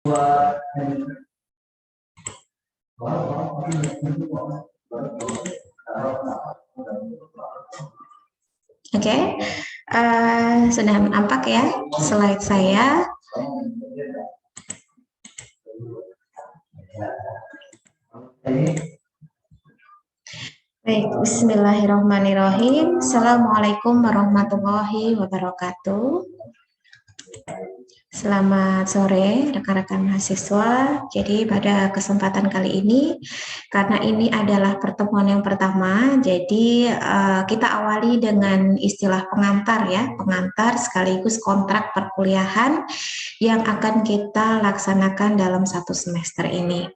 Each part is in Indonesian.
Oke, sudah nampak ya slide saya. Baik, bismillahirrahmanirrahim. Assalamualaikum warahmatullahi wabarakatuh. Selamat sore rekan-rekan mahasiswa. Jadi pada kesempatan kali ini, karena ini adalah pertemuan yang pertama, jadi kita awali dengan istilah pengantar ya, pengantar sekaligus kontrak perkuliahan yang akan kita laksanakan dalam satu semester ini.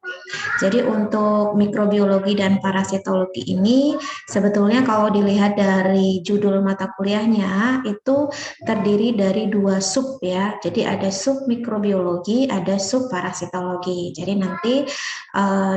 Jadi untuk mikrobiologi dan parasitologi ini sebetulnya kalau dilihat dari judul mata kuliahnya itu terdiri dari dua sub ya. Jadi ada sub mikrobiologi, ada sub parasitologi. Jadi nanti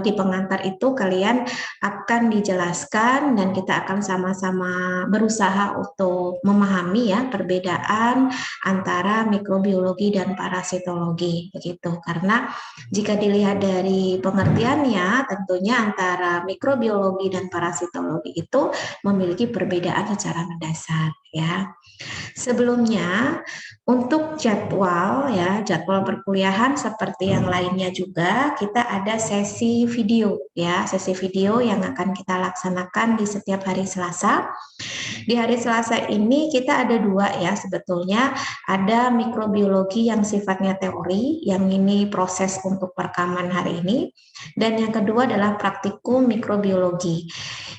di pengantar itu kalian akan dijelaskan dan kita akan sama-sama berusaha untuk memahami ya perbedaan antara mikrobiologi dan parasitologi begitu. Karena jika dilihat dari pengertiannya tentunya antara mikrobiologi dan parasitologi itu memiliki perbedaan secara mendasar ya. Sebelumnya untuk jadwal ya, jadwal perkuliahan seperti yang lainnya juga kita ada sesi video ya, sesi video yang akan kita laksanakan di setiap hari Selasa. Di hari Selasa ini kita ada dua ya sebetulnya, ada mikrobiologi yang sifatnya teori, yang ini proses untuk perekaman hari ini, dan yang kedua adalah praktikum mikrobiologi.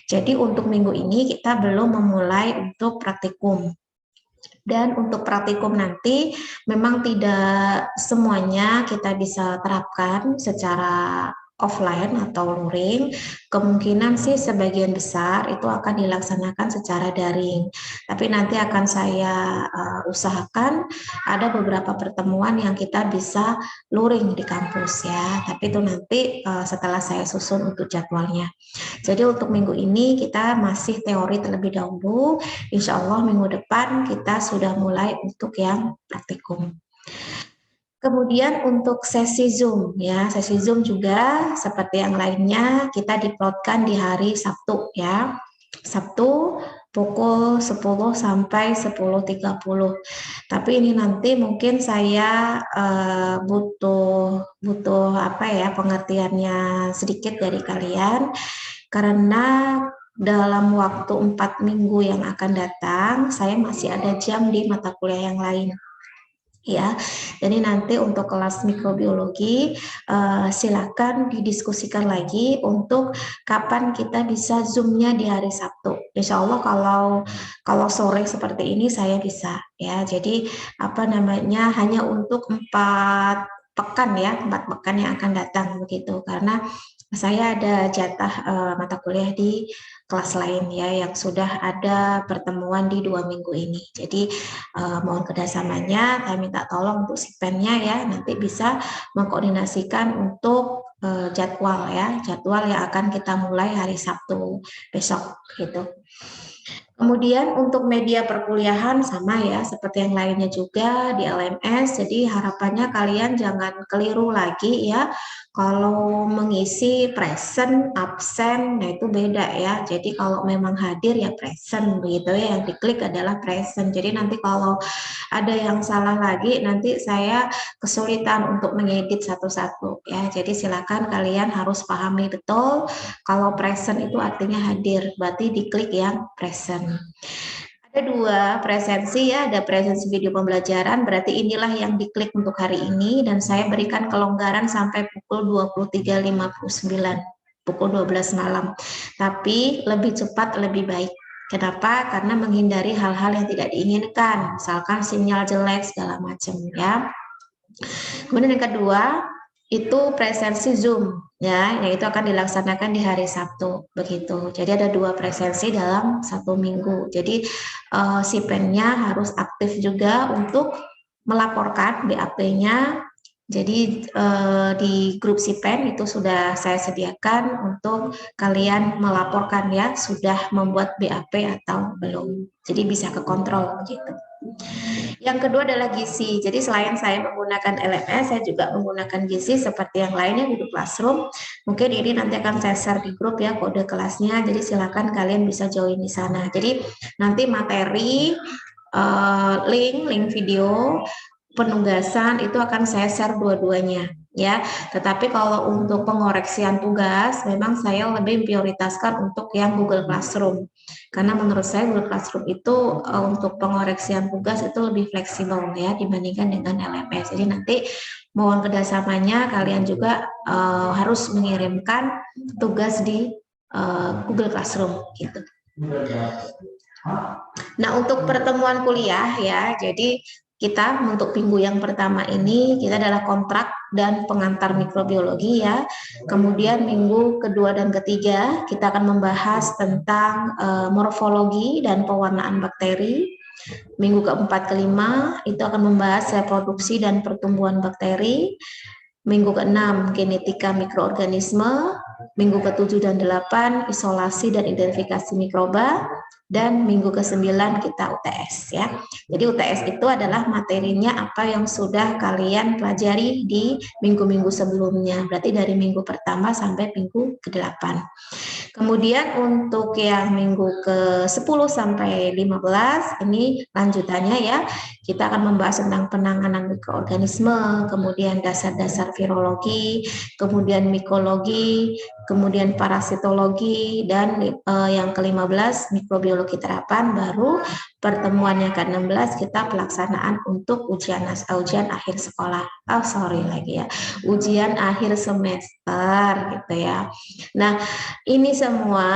Jadi untuk minggu ini kita belum memulai untuk praktikum. Dan untuk praktikum nanti memang tidak semuanya kita bisa terapkan secara offline atau luring, kemungkinan sih sebagian besar itu akan dilaksanakan secara daring. Tapi nanti akan saya usahakan ada beberapa pertemuan yang kita bisa luring di kampus ya. Tapi itu nanti setelah saya susun untuk jadwalnya. Jadi untuk minggu ini kita masih teori terlebih dahulu. Insya Allah minggu depan kita sudah mulai untuk yang praktikum. Kemudian untuk sesi Zoom ya, sesi Zoom juga seperti yang lainnya kita diplotkan di hari Sabtu ya. Sabtu pukul 10 sampai 10.30. Tapi ini nanti mungkin saya butuh apa ya pengertiannya sedikit dari kalian karena dalam waktu 4 minggu yang akan datang saya masih ada jam di mata kuliah yang lain. Ya, jadi nanti untuk kelas mikrobiologi silakan didiskusikan lagi untuk kapan kita bisa zoomnya di hari Sabtu. Insya Allah kalau sore seperti ini saya bisa ya. Jadi apa namanya hanya untuk 4 pekan ya, 4 pekan yang akan datang begitu karena saya ada jatah mata kuliah di kelas lain ya yang sudah ada pertemuan di 2 minggu ini. Jadi mohon kerjasamanya, saya minta tolong untuk sipennya ya nanti bisa mengkoordinasikan untuk jadwal ya, jadwal yang akan kita mulai hari Sabtu besok gitu. Kemudian untuk media perkuliahan sama ya seperti yang lainnya juga di LMS. Jadi harapannya kalian jangan keliru lagi ya. Kalau mengisi present, absen, nah itu beda ya. Jadi kalau memang hadir ya present begitu ya. Yang diklik adalah present. Jadi nanti kalau ada yang salah lagi nanti saya kesulitan untuk mengedit satu-satu ya. Jadi silakan kalian harus pahami betul kalau present itu artinya hadir. Berarti diklik yang present. Ada dua presensi ya, ada presensi video pembelajaran, berarti inilah yang diklik untuk hari ini dan saya berikan kelonggaran sampai pukul 23.59, pukul 12 malam. Tapi lebih cepat lebih baik. Kenapa? Karena menghindari hal-hal yang tidak diinginkan, misalkan sinyal jelek segala macam ya. Kemudian yang kedua, itu presensi Zoom ya, yang itu akan dilaksanakan di hari Sabtu begitu. Jadi ada 2 presensi dalam 1 minggu. Jadi sipennya harus aktif juga untuk melaporkan BAP-nya. Jadi di grup sipen itu sudah saya sediakan untuk kalian melaporkan ya sudah membuat BAP atau belum. Jadi bisa kekontrol begitu. Yang kedua adalah gizi. Jadi selain saya menggunakan LMS, saya juga menggunakan gizi seperti yang lainnya Google Classroom. Mungkin ini nanti akan saya share di grup ya kode kelasnya. Jadi silakan kalian bisa join di sana. Jadi nanti materi, link video, penugasan itu akan saya share dua-duanya ya. Tetapi kalau untuk pengoreksian tugas memang saya lebih prioritaskan untuk yang Google Classroom. Karena menurut saya Google Classroom itu untuk pengoreksian tugas itu lebih fleksibel ya dibandingkan dengan LMS. Jadi nanti mohon kerjasamanya kalian juga harus mengirimkan tugas di Google Classroom gitu. Nah, untuk pertemuan kuliah ya, jadi kita untuk minggu yang pertama ini kita adalah kontrak dan pengantar mikrobiologi ya. Kemudian minggu kedua dan ketiga kita akan membahas tentang morfologi dan pewarnaan bakteri. Minggu keempat kelima itu akan membahas reproduksi dan pertumbuhan bakteri. Minggu keenam genetika mikroorganisme. Minggu ketujuh dan delapan isolasi dan identifikasi mikroba. Dan minggu ke-9 kita UTS ya. Jadi UTS itu adalah materinya apa yang sudah kalian pelajari di minggu-minggu sebelumnya. Berarti dari minggu pertama sampai minggu ke-8. Kemudian untuk yang minggu ke-10 sampai 15 ini lanjutannya ya. Kita akan membahas tentang penanganan mikroorganisme, kemudian dasar-dasar virologi, kemudian mikologi, kemudian parasitologi, dan yang ke-15 mikrobiologi terapan. Baru pertemuan yang ke-16 kita pelaksanaan untuk ujian akhir sekolah. Ujian akhir semester gitu ya. Nah, ini semua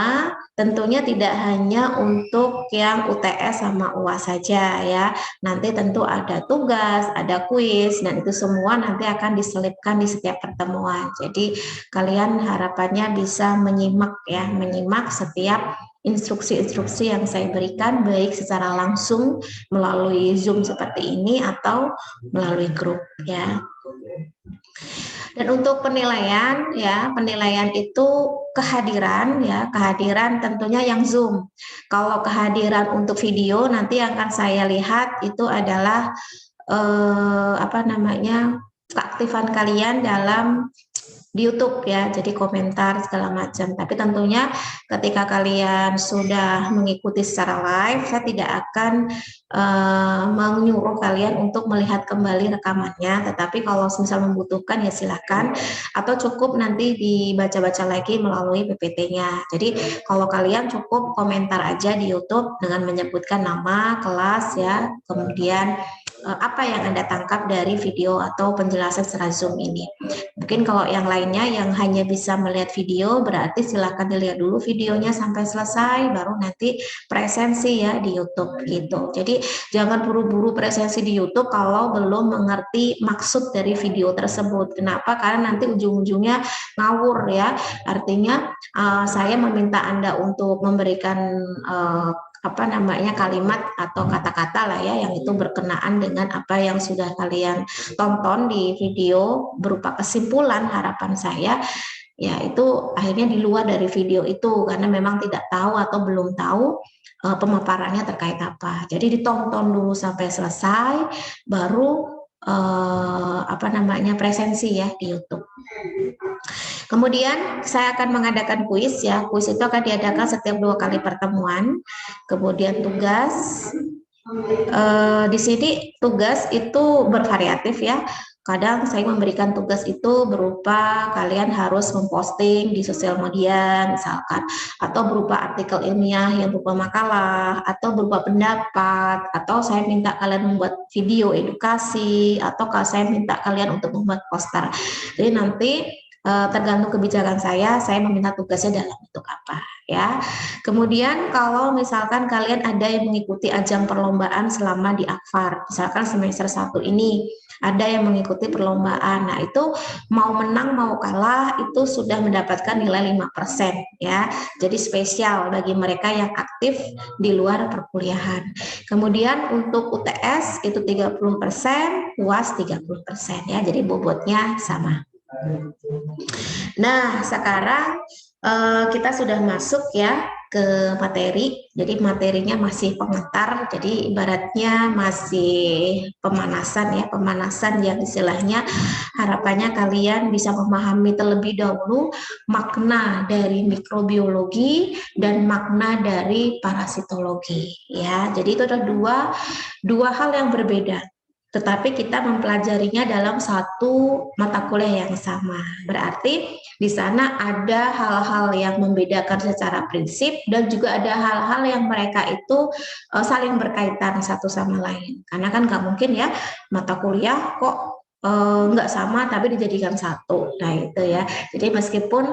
tentunya tidak hanya untuk yang UTS sama UAS saja ya. Nanti tentu ada tugas, ada kuis, dan itu semua nanti akan diselipkan di setiap pertemuan. Jadi kalian harapannya bisa menyimak setiap instruksi-instruksi yang saya berikan baik secara langsung melalui Zoom seperti ini atau melalui grup ya. Dan untuk penilaian itu kehadiran tentunya yang Zoom. Kalau kehadiran untuk video nanti yang akan saya lihat itu adalah keaktifan kalian dalam di YouTube ya, jadi komentar segala macam. Tapi tentunya ketika kalian sudah mengikuti secara live, saya tidak akan menyuruh kalian untuk melihat kembali rekamannya. Tetapi kalau misal membutuhkan ya silahkan, atau cukup nanti dibaca-baca lagi melalui PPT-nya. Jadi kalau kalian cukup komentar aja di YouTube dengan menyebutkan nama, kelas ya, kemudian apa yang Anda tangkap dari video atau penjelasan secara Zoom ini. Mungkin kalau yang lainnya yang hanya bisa melihat video, berarti silakan dilihat dulu videonya sampai selesai, baru nanti presensi ya di YouTube gitu. Jadi jangan buru-buru presensi di YouTube kalau belum mengerti maksud dari video tersebut. Kenapa? Karena nanti ujung-ujungnya ngawur ya. Artinya saya meminta Anda untuk memberikan kalimat atau kata-kata lah ya yang itu berkenaan dengan apa yang sudah kalian tonton di video berupa kesimpulan. Harapan saya ya itu akhirnya di luar dari video itu karena memang tidak tahu atau belum tahu pemaparannya terkait apa. Jadi ditonton dulu sampai selesai baru presensi ya di YouTube. Kemudian saya akan mengadakan kuis ya. Kuis itu akan diadakan setiap 2 kali pertemuan. Kemudian tugas di sini tugas itu bervariatif ya. Kadang saya memberikan tugas itu berupa kalian harus memposting di sosial media misalkan, atau berupa artikel ilmiah yang berupa makalah, atau berupa pendapat, atau saya minta kalian membuat video edukasi, atau saya minta kalian untuk membuat poster. Jadi nanti tergantung kebijakan saya meminta tugasnya dalam bentuk apa ya. Kemudian kalau misalkan kalian ada yang mengikuti ajang perlombaan selama di Akfar, misalkan semester 1 ini ada yang mengikuti perlombaan, nah itu mau menang mau kalah itu sudah mendapatkan nilai 5% ya. Jadi spesial bagi mereka yang aktif di luar perkuliahan. Kemudian untuk UTS itu 30%, UAS 30% ya. Jadi bobotnya sama. Nah, sekarang Kita sudah masuk ya ke materi. Jadi materinya masih pengantar. Jadi ibaratnya masih pemanasan ya, pemanasan yang istilahnya harapannya kalian bisa memahami terlebih dahulu makna dari mikrobiologi dan makna dari parasitologi ya. Jadi itu ada dua hal yang berbeda, tetapi kita mempelajarinya dalam satu mata kuliah yang sama. Berarti di sana ada hal-hal yang membedakan secara prinsip dan juga ada hal-hal yang mereka itu saling berkaitan satu sama lain. Karena kan nggak mungkin ya mata kuliah kok nggak sama tapi dijadikan satu. Nah itu ya. Jadi meskipun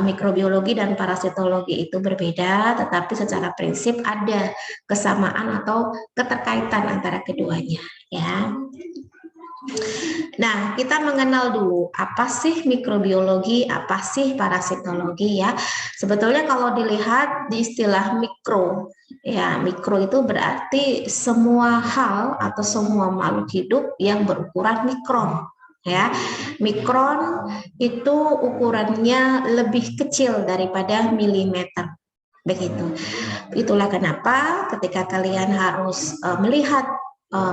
mikrobiologi dan parasitologi itu berbeda, tetapi secara prinsip ada kesamaan atau keterkaitan antara keduanya ya. Nah, kita mengenal dulu apa sih mikrobiologi, apa sih parasitologi ya. Sebetulnya kalau dilihat di istilah mikro, ya mikro itu berarti semua hal atau semua makhluk hidup yang berukuran mikron. Ya, mikron itu ukurannya lebih kecil daripada milimeter. Begitu. Itulah kenapa ketika kalian harus melihat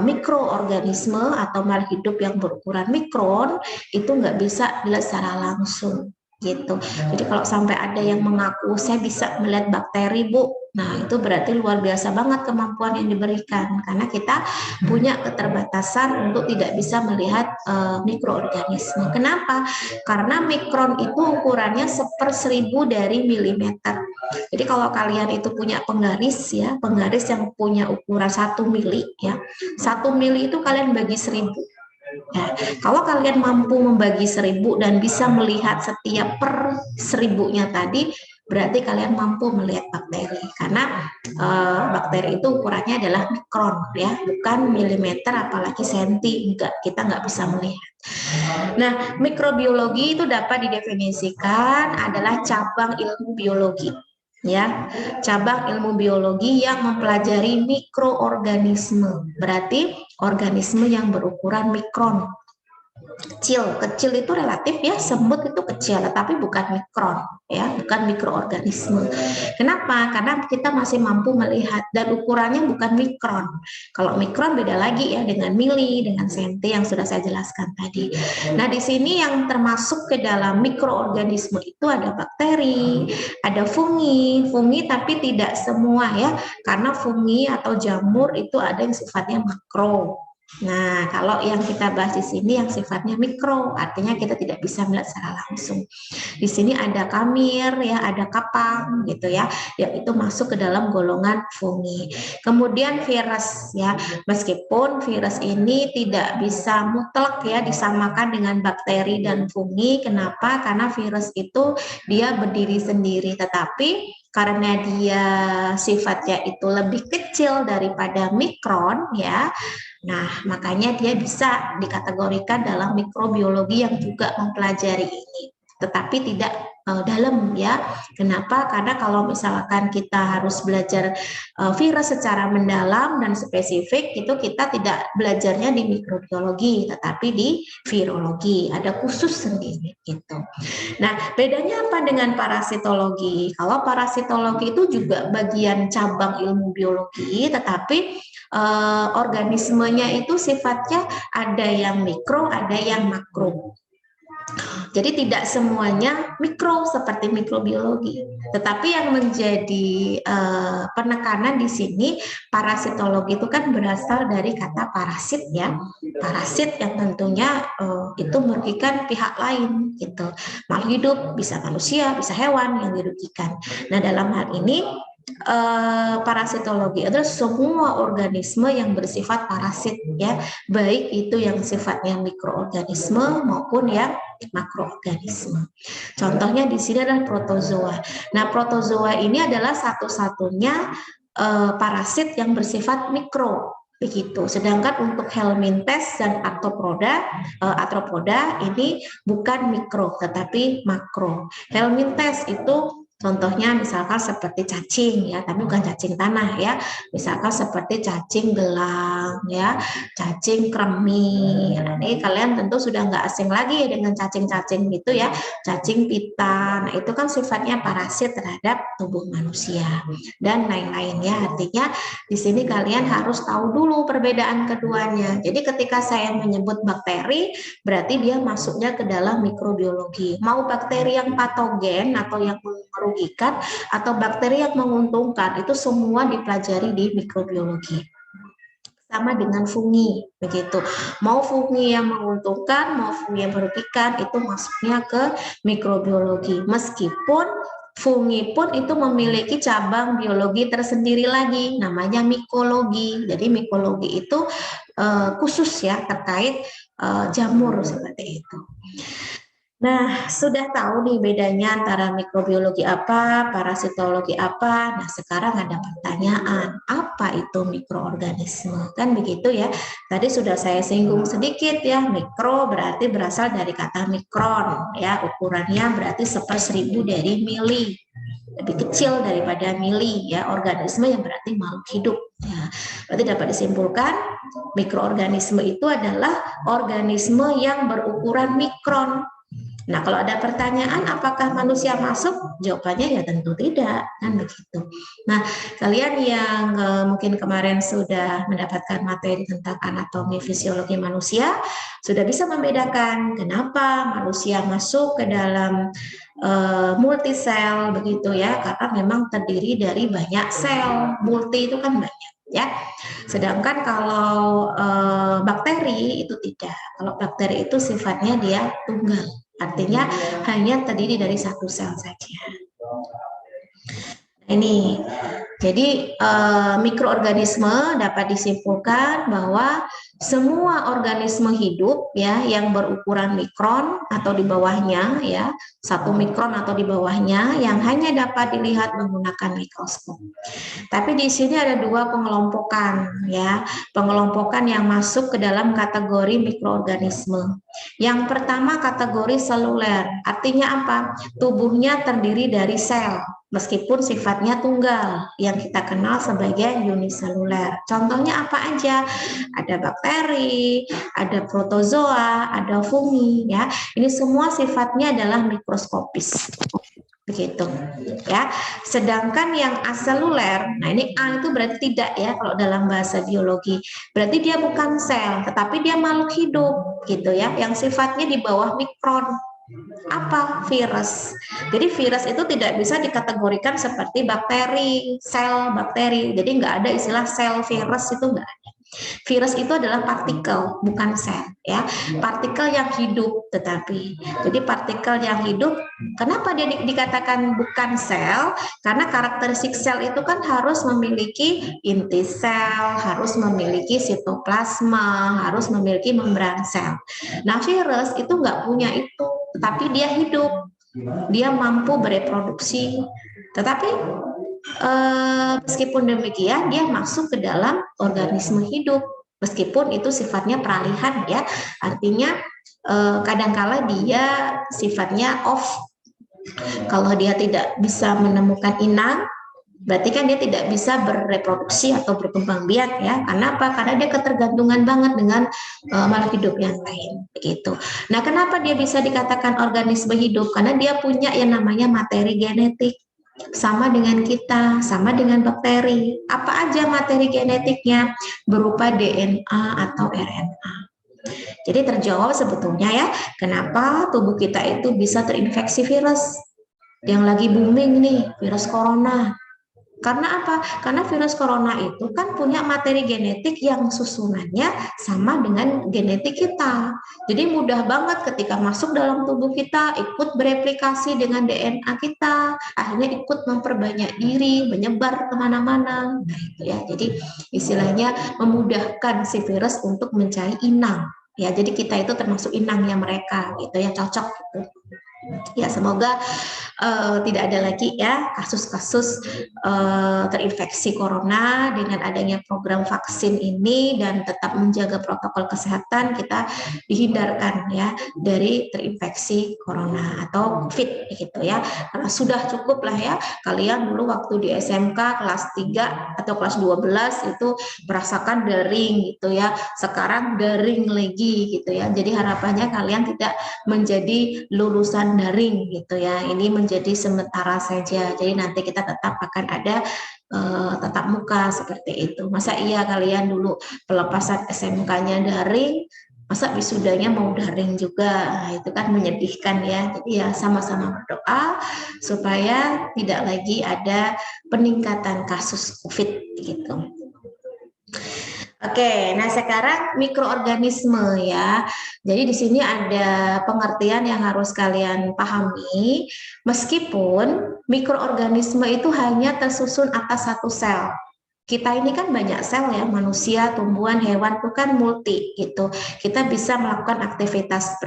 mikroorganisme atau makhluk hidup yang berukuran mikron itu nggak bisa dilihat secara langsung gitu. Jadi kalau sampai ada yang mengaku saya bisa melihat bakteri, Bu, nah itu berarti luar biasa banget kemampuan yang diberikan karena kita punya keterbatasan untuk tidak bisa melihat mikroorganisme. Kenapa? Karena mikron itu ukurannya 1/1000 dari milimeter. Jadi kalau kalian itu punya penggaris ya, penggaris yang punya ukuran 1 mili ya, 1 mili itu kalian bagi 1000. Ya, kalau kalian mampu membagi 1000 dan bisa melihat setiap per 1000-nya tadi, berarti kalian mampu melihat bakteri. Karena bakteri itu ukurannya adalah mikron ya, bukan milimeter apalagi senti. Enggak, kita nggak bisa melihat. Nah, mikrobiologi itu dapat didefinisikan adalah cabang ilmu biologi ya, cabang ilmu biologi yang mempelajari mikroorganisme, berarti organisme yang berukuran mikron. Kecil itu relatif ya, semut itu kecil, tapi bukan mikron ya, bukan mikroorganisme. Kenapa? Karena kita masih mampu melihat dan ukurannya bukan mikron. Kalau mikron beda lagi ya dengan mili, dengan senti yang sudah saya jelaskan tadi. Nah di sini yang termasuk ke dalam mikroorganisme itu ada bakteri, ada fungi tapi tidak semua ya, karena fungi atau jamur itu ada yang sifatnya makro. Nah, kalau yang kita bahas di sini yang sifatnya mikro, artinya kita tidak bisa melihat secara langsung. Di sini ada kamir, ya, ada kapang, gitu ya, yang itu masuk ke dalam golongan fungi. Kemudian virus, ya, meskipun virus ini tidak bisa mutlak ya disamakan dengan bakteri dan fungi. Kenapa? Karena virus itu dia berdiri sendiri, tetapi karena dia sifatnya itu lebih kecil daripada mikron, ya. Nah, makanya dia bisa dikategorikan dalam mikrobiologi yang juga mempelajari ini, tetapi tidak dalam ya. Kenapa? Karena kalau misalkan kita harus belajar virus secara mendalam dan spesifik, itu kita tidak belajarnya di mikrobiologi, tetapi di virologi. Ada khusus sendiri gitu. Nah, bedanya apa dengan parasitologi? Kalau parasitologi itu juga bagian cabang ilmu biologi, tetapi organismenya itu sifatnya ada yang mikro, ada yang makro. Jadi tidak semuanya mikro seperti mikrobiologi, tetapi yang menjadi penekanan di sini parasitologi itu kan berasal dari kata parasit ya, parasit yang tentunya itu merugikan pihak lain gitu, makhluk hidup bisa manusia, bisa hewan yang dirugikan. Nah dalam hal ini parasitologi adalah semua organisme yang bersifat parasit ya, baik itu yang sifatnya mikroorganisme maupun yang makroorganisme. Contohnya di sini adalah protozoa. Nah, protozoa ini adalah satu-satunya parasit yang bersifat mikro begitu. Sedangkan untuk helminthes dan arthropoda ini bukan mikro tetapi makro. Helminthes itu Contohnya misalkan seperti cacing ya, tapi bukan cacing tanah ya. Misalkan seperti cacing gelang ya, cacing kremi. Nah, ini kalian tentu sudah nggak asing lagi ya dengan cacing-cacing gitu ya. Cacing pita. Nah, itu kan sifatnya parasit terhadap tubuh manusia dan lain-lain ya. Artinya di sini kalian harus tahu dulu perbedaan keduanya. Jadi ketika saya menyebut bakteri, berarti dia masuknya ke dalam mikrobiologi. Mau bakteri yang patogen atau yang merugikan atau bakteri yang menguntungkan, itu semua dipelajari di mikrobiologi. Sama dengan fungi, begitu. Mau fungi yang menguntungkan, mau fungi yang merugikan, itu masuknya ke mikrobiologi. Meskipun fungi pun itu memiliki cabang biologi tersendiri lagi, namanya mikologi. Jadi mikologi itu khusus ya terkait jamur seperti itu. Nah, sudah tahu nih bedanya antara mikrobiologi apa, parasitologi apa. Nah, sekarang ada pertanyaan, apa itu mikroorganisme? Kan begitu ya. Tadi sudah saya singgung sedikit ya, mikro berarti berasal dari kata mikron ya, ukurannya berarti 1/1000 dari mili. Lebih kecil daripada mili ya, organisme yang berarti makhluk hidup. Ya, berarti dapat disimpulkan mikroorganisme itu adalah organisme yang berukuran mikron. Nah, kalau ada pertanyaan apakah manusia masuk? Jawabannya ya tentu tidak, kan begitu. Nah, kalian yang mungkin kemarin sudah mendapatkan materi tentang anatomi fisiologi manusia, sudah bisa membedakan kenapa manusia masuk ke dalam multisel begitu ya, karena memang terdiri dari banyak sel. Multi itu kan banyak ya. Sedangkan kalau bakteri itu tidak. Kalau bakteri itu sifatnya dia tunggal. Artinya hanya terdiri dari satu sel saja. Ini, jadi mikroorganisme dapat disimpulkan bahwa semua organisme hidup ya yang berukuran mikron atau di bawahnya ya 1 mikron atau di bawahnya yang hanya dapat dilihat menggunakan mikroskop. Tapi di sini ada 2 pengelompokan ya, pengelompokan yang masuk ke dalam kategori mikroorganisme. Yang pertama kategori seluler, artinya apa? Tubuhnya terdiri dari sel. Meskipun sifatnya tunggal, yang kita kenal sebagai uniseluler. Contohnya apa aja? Ada bakteri, ada protozoa, ada fungi, ya. Ini semua sifatnya adalah mikroskopis. Begitu, ya. Sedangkan yang aseluler, nah ini A itu berarti tidak ya kalau dalam bahasa biologi. Berarti dia bukan sel, tetapi dia makhluk hidup, gitu ya, yang sifatnya di bawah mikron. Apa? Virus. Jadi virus itu tidak bisa dikategorikan seperti bakteri, sel bakteri. Jadi nggak ada istilah sel virus, itu nggak ada. Virus itu adalah partikel, bukan sel, ya. Partikel yang hidup, tetapi jadi partikel yang hidup. Kenapa dia dikatakan bukan sel? Karena karakteristik sel itu kan harus memiliki inti sel, harus memiliki sitoplasma, harus memiliki membran sel. Nah, virus itu nggak punya itu, tetapi dia hidup, dia mampu bereproduksi, tetapi meskipun demikian dia masuk ke dalam organisme hidup meskipun itu sifatnya peralihan ya, artinya kadangkala dia sifatnya off. Kalau dia tidak bisa menemukan inang, berarti kan dia tidak bisa bereproduksi atau berkembang biak ya. Karena apa? Karena dia ketergantungan banget dengan makhluk hidup yang lain begitu. Nah, kenapa dia bisa dikatakan organisme hidup? Karena dia punya yang namanya materi genetik. Sama dengan kita, sama dengan bakteri. Apa aja materi genetiknya? Berupa DNA atau RNA. Jadi terjawab sebetulnya ya, kenapa tubuh kita itu bisa terinfeksi virus. Yang lagi booming nih, virus corona. Karena apa? Karena virus corona itu kan punya materi genetik yang susunannya sama dengan genetik kita. Jadi mudah banget ketika masuk dalam tubuh kita, ikut bereplikasi dengan DNA kita, akhirnya ikut memperbanyak diri, menyebar kemana-mana. Nah itu ya, jadi istilahnya memudahkan si virus untuk mencari inang. Ya, jadi kita itu termasuk inangnya mereka, gitu ya, cocok gitu. Ya, semoga tidak ada lagi ya kasus-kasus terinfeksi corona. Dengan adanya program vaksin ini dan tetap menjaga protokol kesehatan, kita dihindarkan ya dari terinfeksi corona atau COVID gitu ya. Karena sudah cukup lah ya, kalian dulu waktu di SMK kelas 3 atau kelas 12 itu merasakan daring gitu ya. Sekarang daring lagi gitu ya. Jadi harapannya kalian tidak menjadi lulusan daring gitu ya. Ini menjadi sementara saja. Jadi nanti kita tetap akan ada tatap muka seperti itu. Masa iya kalian dulu pelepasan SMK-nya daring, masa wisudanya mau daring juga? Nah, itu kan menyedihkan ya. Jadi ya sama-sama berdoa supaya tidak lagi ada peningkatan kasus COVID gitu. Oke, nah sekarang mikroorganisme ya. Jadi di sini ada pengertian yang harus kalian pahami. Meskipun mikroorganisme itu hanya tersusun atas satu sel. Kita ini kan banyak sel ya, manusia, tumbuhan, hewan itu kan multi gitu. Kita bisa melakukan aktivitas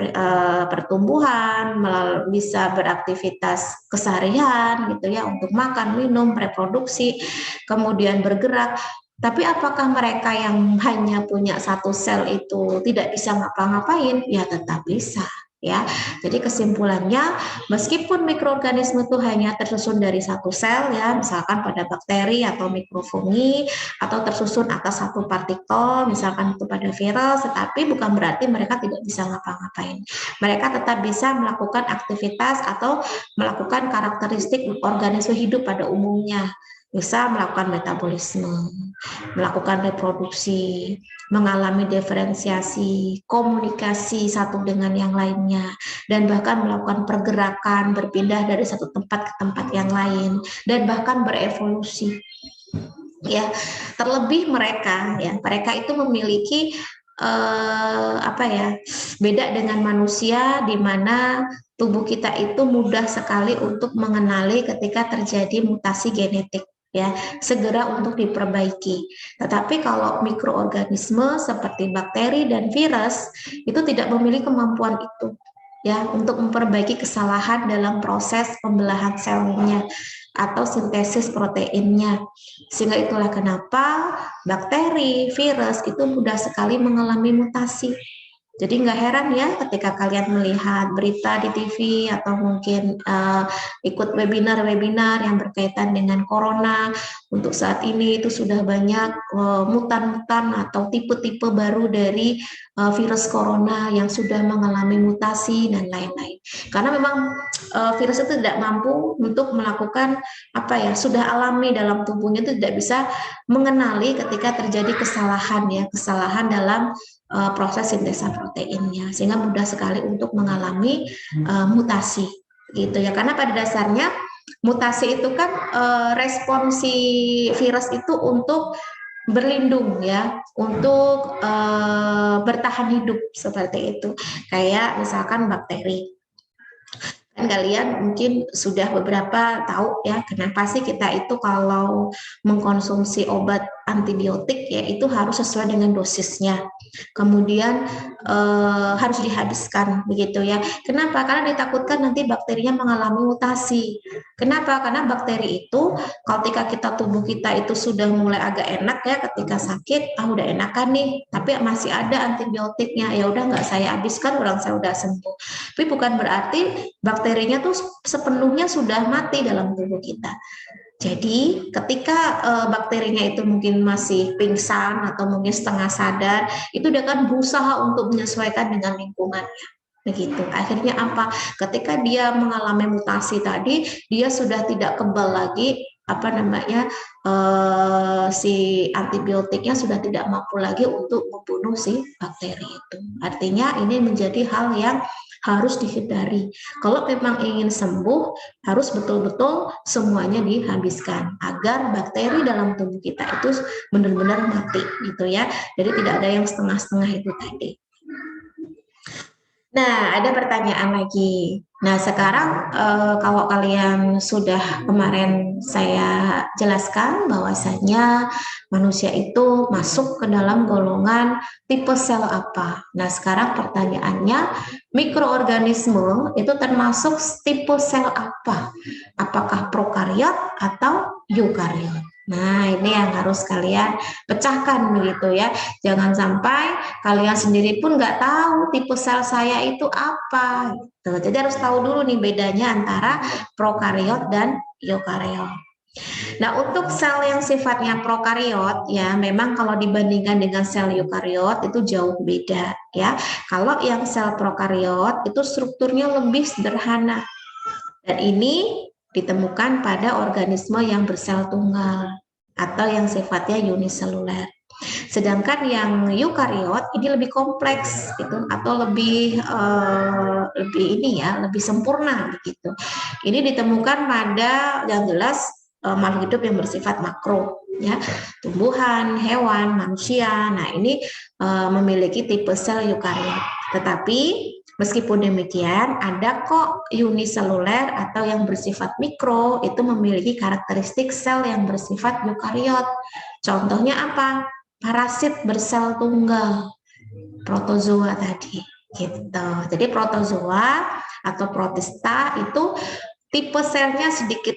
pertumbuhan, bisa beraktivitas keseharian gitu ya untuk makan, minum, reproduksi, kemudian bergerak. Tapi apakah mereka yang hanya punya satu sel itu tidak bisa ngapa-ngapain? Ya tetap bisa. Ya, jadi kesimpulannya, meskipun mikroorganisme itu hanya tersusun dari satu sel, ya, misalkan pada bakteri atau mikrofungi, atau tersusun atas satu partikel, misalkan itu pada virus, tetapi bukan berarti mereka tidak bisa ngapa-ngapain. Mereka tetap bisa melakukan aktivitas atau melakukan karakteristik organisme hidup pada umumnya. Bisa melakukan metabolisme, melakukan reproduksi, mengalami diferensiasi, komunikasi satu dengan yang lainnya, dan bahkan melakukan pergerakan, berpindah dari satu tempat ke tempat yang lain, dan bahkan berevolusi. Ya, terlebih mereka itu memiliki beda dengan manusia, di mana tubuh kita itu mudah sekali untuk mengenali ketika terjadi mutasi genetik, ya, segera untuk diperbaiki. Tetapi kalau mikroorganisme seperti bakteri dan virus itu tidak memiliki kemampuan itu, ya, untuk memperbaiki kesalahan dalam proses pembelahan selnya atau sintesis proteinnya. Sehingga itulah kenapa bakteri, virus itu mudah sekali mengalami mutasi. Jadi nggak heran ya ketika kalian melihat berita di TV atau mungkin ikut webinar-webinar yang berkaitan dengan corona. Untuk saat ini itu sudah banyak mutan-mutan atau tipe-tipe baru dari virus corona yang sudah mengalami mutasi dan lain-lain. Karena memang virus itu tidak mampu untuk melakukan sudah alami dalam tubuhnya itu tidak bisa mengenali ketika terjadi kesalahan dalam proses sintesa proteinnya, sehingga mudah sekali untuk mengalami mutasi gitu ya. Karena pada dasarnya mutasi itu kan respons si virus itu untuk berlindung ya, untuk bertahan hidup seperti itu. Kayak misalkan bakteri. Kan kalian mungkin sudah beberapa tahu ya, kenapa sih kita itu kalau mengkonsumsi obat antibiotik ya itu harus sesuai dengan dosisnya. Kemudian harus dihabiskan begitu ya. Kenapa? Karena ditakutkan nanti bakterinya mengalami mutasi. Kenapa? Karena bakteri itu ketika tubuh kita itu sudah mulai agak enak ya, ketika sakit udah enakan nih, tapi masih ada antibiotiknya, ya udah nggak saya habiskan, orang saya udah sembuh. Tapi bukan berarti bakterinya tuh sepenuhnya sudah mati dalam tubuh kita. Jadi ketika bakterinya itu mungkin masih pingsan atau mungkin setengah sadar, itu dia akan berusaha untuk menyesuaikan dengan lingkungannya. Begitu. Akhirnya apa? Ketika dia mengalami mutasi tadi, dia sudah tidak kebal lagi si antibiotiknya sudah tidak mampu lagi untuk membunuh si bakteri itu. Artinya ini menjadi hal yang harus dihindari. Kalau memang ingin sembuh, harus betul-betul semuanya dihabiskan agar bakteri dalam tubuh kita itu benar-benar mati gitu ya. Jadi tidak ada yang setengah-setengah itu tadi. Nah, ada pertanyaan lagi. Nah, sekarang kalau kalian sudah kemarin saya jelaskan bahwasanya manusia itu masuk ke dalam golongan tipe sel apa. Nah, sekarang pertanyaannya, mikroorganisme itu termasuk tipe sel apa? Apakah prokariot atau eukariot? Nah, ini yang harus kalian pecahkan begitu ya. Jangan sampai kalian sendiri pun nggak tahu tipe sel saya itu apa. Gitu. Jadi harus tahu dulu nih bedanya antara prokariot dan eukariot. Nah, untuk sel yang sifatnya prokariot ya, memang kalau dibandingkan dengan sel eukariot itu jauh beda ya. Kalau yang sel prokariot itu strukturnya lebih sederhana. Dan ini ditemukan pada organisme yang bersel tunggal atau yang sifatnya uniseluler. Sedangkan yang eukariot ini lebih kompleks gitu atau lebih ini ya, lebih sempurna begitu. Ini ditemukan pada yang jelas makhluk hidup yang bersifat makro ya, tumbuhan, hewan, manusia. Nah, ini memiliki tipe sel eukariot. Tetapi meskipun demikian, ada kok uniseluler atau yang bersifat mikro itu memiliki karakteristik sel yang bersifat eukariot. Contohnya apa? Parasit bersel tunggal, protozoa tadi, gitu. Jadi protozoa atau protista itu tipe selnya sedikit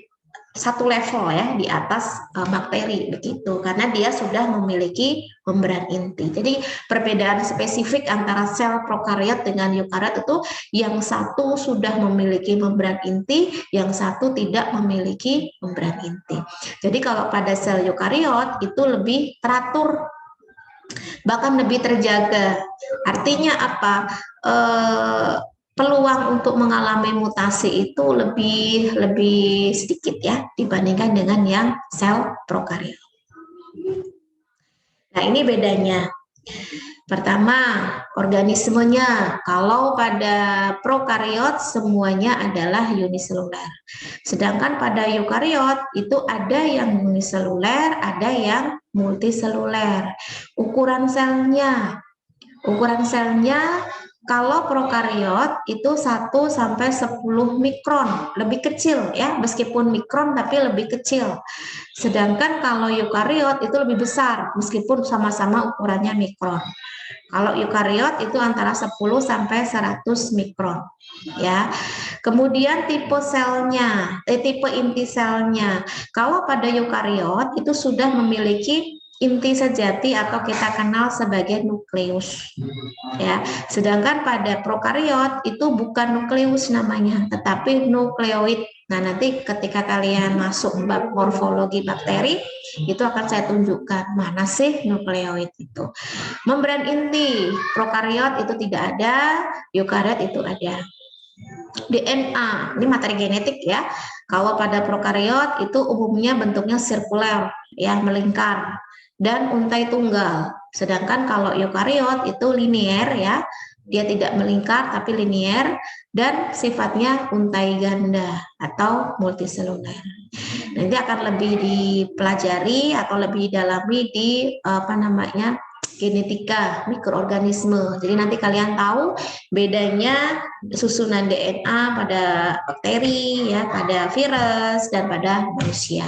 satu level ya di atas bakteri begitu, karena dia sudah memiliki membran inti. Jadi perbedaan spesifik antara sel prokariot dengan eukariot itu yang satu sudah memiliki membran inti, yang satu tidak memiliki membran inti. Jadi kalau pada sel eukariot itu lebih teratur, bahkan lebih terjaga. Artinya apa? Peluang untuk mengalami mutasi itu lebih sedikit ya dibandingkan dengan yang sel prokariot. Nah, ini bedanya. Pertama, organismenya. Kalau pada prokariot semuanya adalah uniseluler. Sedangkan pada eukariot itu ada yang uniseluler, ada yang multiseluler. Ukuran selnya kalau prokariot itu 1 sampai 10 mikron, lebih kecil ya, meskipun mikron tapi lebih kecil. Sedangkan kalau eukariot itu lebih besar, meskipun sama-sama ukurannya mikron. Kalau eukariot itu antara 10 sampai 100 mikron ya. Kemudian tipe selnya, tipe inti selnya. Kalau pada eukariot itu sudah memiliki inti sejati atau kita kenal sebagai nukleus ya. Sedangkan pada prokariot itu bukan nukleus namanya, tetapi nukleoid. Nah, nanti ketika kalian masuk bab morfologi bakteri itu akan saya tunjukkan mana sih nukleoid itu. Membran inti prokariot itu tidak ada, eukariot itu ada. DNA, ini materi genetik ya. Kalau pada prokariot itu umumnya bentuknya sirkuler ya, melingkar dan untai tunggal. Sedangkan kalau eukariot itu linier ya, dia tidak melingkar tapi linier dan sifatnya untai ganda atau multiseluler. Nanti akan lebih dipelajari atau lebih dalami di genetika mikroorganisme. Jadi nanti kalian tahu bedanya susunan DNA pada bakteri ya, pada virus dan pada manusia.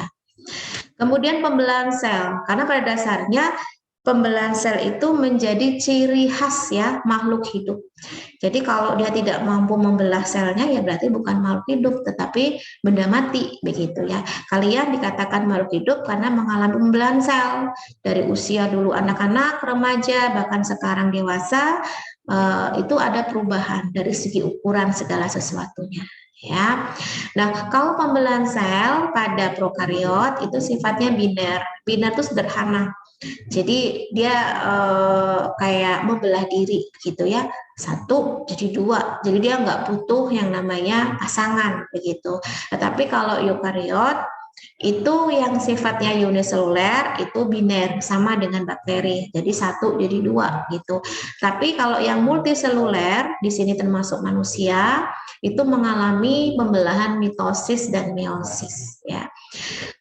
Kemudian pembelahan sel, karena pada dasarnya pembelahan sel itu menjadi ciri khas ya makhluk hidup. Jadi kalau dia tidak mampu membelah selnya ya berarti bukan makhluk hidup tetapi benda mati begitu ya. Kalian dikatakan makhluk hidup karena mengalami pembelahan sel dari usia dulu anak-anak, remaja bahkan sekarang dewasa, itu ada perubahan dari segi ukuran segala sesuatunya. Ya, nah kalau pembelahan sel pada prokariot itu sifatnya biner. Biner itu sederhana. Jadi dia kayak membelah diri gitu ya, 1 jadi 2. Jadi dia nggak butuh yang namanya pasangan begitu. Tetapi kalau eukariot itu yang sifatnya uniseluler itu biner sama dengan bakteri. Jadi 1 jadi 2 gitu. Tapi kalau yang multiseluler di sini termasuk manusia itu mengalami pembelahan mitosis dan meiosis ya.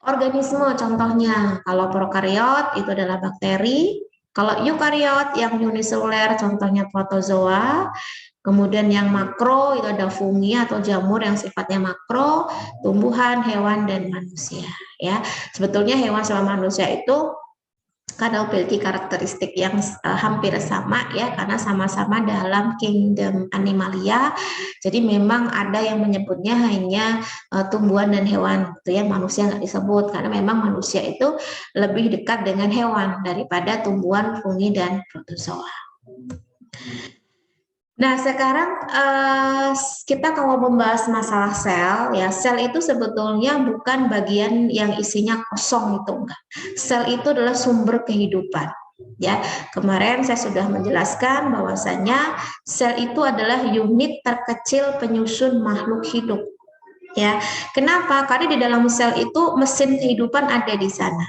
Organisme contohnya kalau prokariot itu adalah bakteri, kalau eukariot yang uniseluler contohnya protozoa, Kemudian yang makro itu ada fungi atau jamur yang sifatnya makro, tumbuhan, hewan, dan manusia. Ya, sebetulnya hewan sama manusia itu karena memiliki karakteristik yang hampir sama ya, karena sama-sama dalam kingdom animalia. Jadi memang ada yang menyebutnya hanya tumbuhan dan hewan, gitu ya. Manusia nggak disebut karena memang manusia itu lebih dekat dengan hewan daripada tumbuhan, fungi, dan protozoa. Nah, sekarang kita kalau membahas masalah sel, ya sel itu sebetulnya bukan bagian yang isinya kosong, itu enggak. Sel itu adalah sumber kehidupan. Ya, kemarin saya sudah menjelaskan bahwasanya sel itu adalah unit terkecil penyusun makhluk hidup. Ya, kenapa? Karena di dalam sel itu mesin kehidupan ada di sana,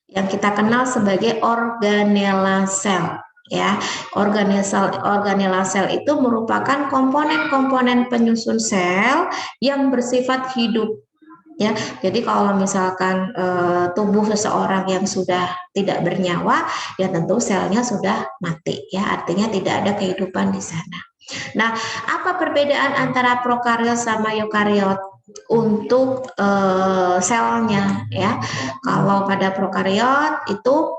yang kita kenal sebagai organela sel. Ya, organela sel itu merupakan komponen-komponen penyusun sel yang bersifat hidup. Ya, jadi kalau misalkan tubuh seseorang yang sudah tidak bernyawa, ya tentu selnya sudah mati. Ya, artinya tidak ada kehidupan di sana. Nah, apa perbedaan antara prokariot sama eukariot untuk selnya? Ya, kalau pada prokariot itu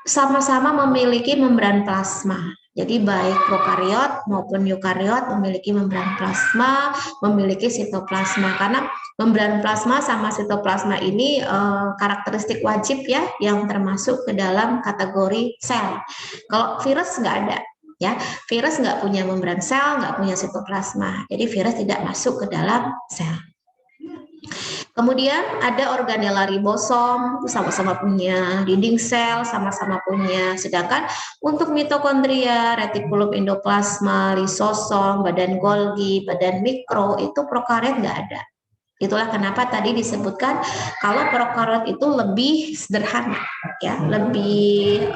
sama-sama memiliki membran plasma. Jadi baik prokariot maupun eukariot memiliki membran plasma, memiliki sitoplasma. Karena membran plasma sama sitoplasma ini karakteristik wajib ya, yang termasuk ke dalam kategori sel. Kalau virus nggak ada. Ya, virus nggak punya membran sel, nggak punya sitoplasma. Jadi virus tidak masuk ke dalam sel. Kemudian ada organela ribosom, sama-sama punya dinding sel, sama-sama punya. Sedangkan untuk mitokondria, retikulum endoplasma, lisosom, badan Golgi, badan mikro, itu prokariot nggak ada. Itulah kenapa tadi disebutkan kalau prokariot itu lebih sederhana, ya, lebih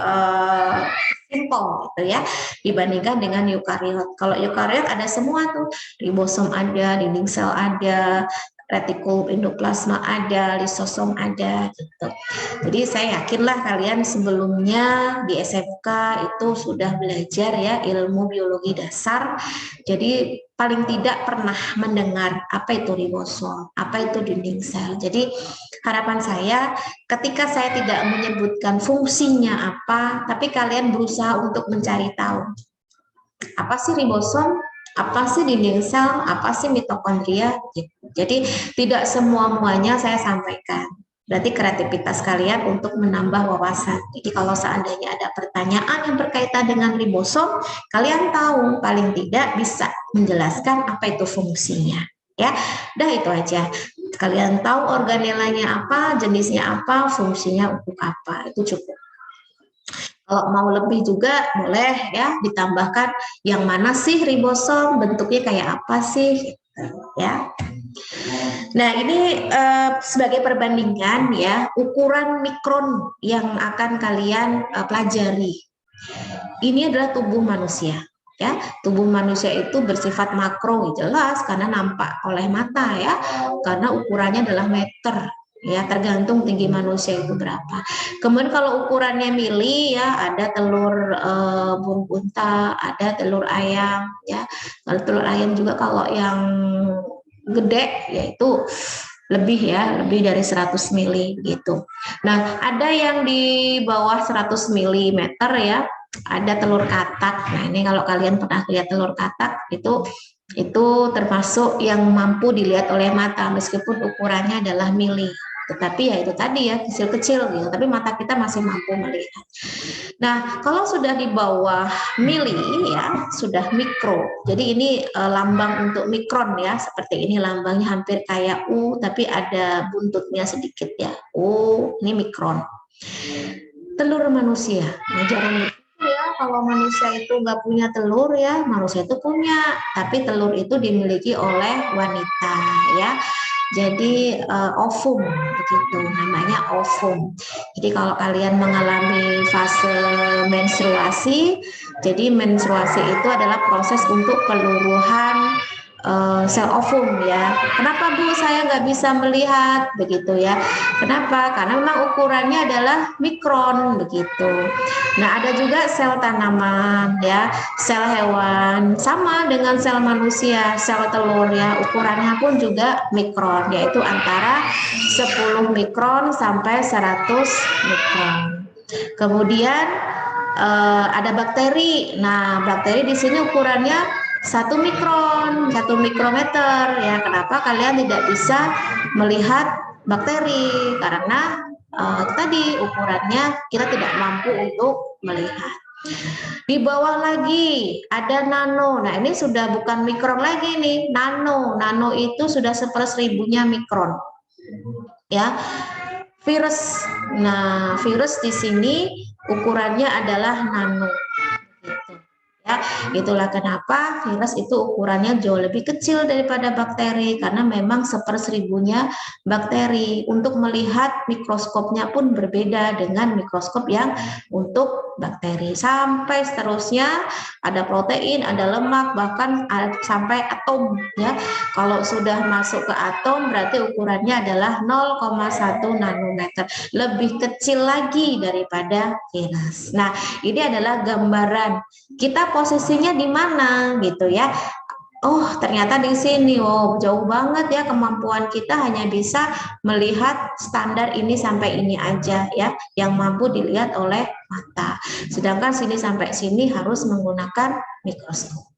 simple gitu ya, dibandingkan dengan eukariot. Kalau eukariot ada semua tuh, ribosom ada, dinding sel ada, retikulum endoplasma ada, lisosom ada gitu. Jadi saya yakinlah kalian sebelumnya di SMK itu sudah belajar ya ilmu biologi dasar. Jadi paling tidak pernah mendengar apa itu ribosom, apa itu dinding sel. Jadi harapan saya ketika saya tidak menyebutkan fungsinya apa, tapi kalian berusaha untuk mencari tahu. Apa sih ribosom? Apa sih dinding sel, apa sih mitokondria, gitu. Jadi tidak semua-muanya saya sampaikan. Berarti kreativitas kalian untuk menambah wawasan. Jadi kalau seandainya ada pertanyaan yang berkaitan dengan ribosom, kalian tahu paling tidak bisa menjelaskan apa itu fungsinya. Ya, dah itu aja. Kalian tahu organelanya apa, jenisnya apa, fungsinya untuk apa, itu cukup. Kalau mau lebih juga boleh ya ditambahkan yang mana sih ribosom, bentuknya kayak apa sih, ya. Nah ini sebagai perbandingan ya ukuran mikron yang akan kalian pelajari. Ini adalah tubuh manusia. Ya, tubuh manusia itu bersifat makro, jelas karena nampak oleh mata ya, karena ukurannya adalah meter. Ya, tergantung tinggi manusia itu berapa. Kemudian kalau ukurannya mili ya, ada telur burung unta, ada telur ayam ya. Kalau telur ayam juga kalau yang gede yaitu lebih ya, lebih dari 100 mili gitu. Nah, ada yang di bawah 100 mm ya, ada telur katak. Nah, ini kalau kalian pernah lihat telur katak itu termasuk yang mampu dilihat oleh mata meskipun ukurannya adalah mili. Tetapi ya itu tadi ya kecil-kecil gitu, tapi mata kita masih mampu melihat. Nah, kalau sudah di bawah mili ya, sudah mikro. Jadi ini lambang untuk mikron ya, seperti ini lambangnya hampir kayak U, tapi ada buntutnya sedikit ya. U, ini mikron. Telur manusia. Nah, jangan ya, kalau manusia itu nggak punya telur ya, manusia itu punya, tapi telur itu dimiliki oleh wanita ya. Jadi ovum begitu, namanya ovum. Jadi kalau kalian mengalami fase menstruasi, jadi menstruasi itu adalah proses untuk peluruhan sel ovum ya. Kenapa Bu saya nggak bisa melihat begitu ya? Kenapa? Karena memang ukurannya adalah mikron begitu. Nah ada juga sel tanaman ya, sel hewan sama dengan sel manusia, sel telur ya, ukurannya pun juga mikron, yaitu antara 10 mikron sampai 100 mikron. Kemudian ada bakteri. Nah, bakteri di sini ukurannya 1 mikron, 1 mikrometer ya. Kenapa kalian tidak bisa melihat bakteri? Karena tadi ukurannya kita tidak mampu untuk melihat. Di bawah lagi ada nano. Nah, ini sudah bukan mikron lagi nih, nano. Nano itu sudah 1/1000-nya mikron. Ya. Virus. Nah, virus di sini ukurannya adalah nano. Gitu. Ya, itulah kenapa virus itu ukurannya jauh lebih kecil daripada bakteri karena memang 1/1000-nya bakteri. Untuk melihat mikroskopnya pun berbeda dengan mikroskop yang untuk bakteri. Sampai seterusnya ada protein, ada lemak, bahkan sampai atom ya. Kalau sudah masuk ke atom berarti ukurannya adalah 0,1 nanometer. Lebih kecil lagi daripada virus. Nah, ini adalah gambaran kita posisinya di mana gitu ya. Oh, ternyata di sini. Oh, jauh banget ya kemampuan kita hanya bisa melihat standar ini sampai ini aja ya, yang mampu dilihat oleh mata. Sedangkan sini sampai sini harus menggunakan mikroskop.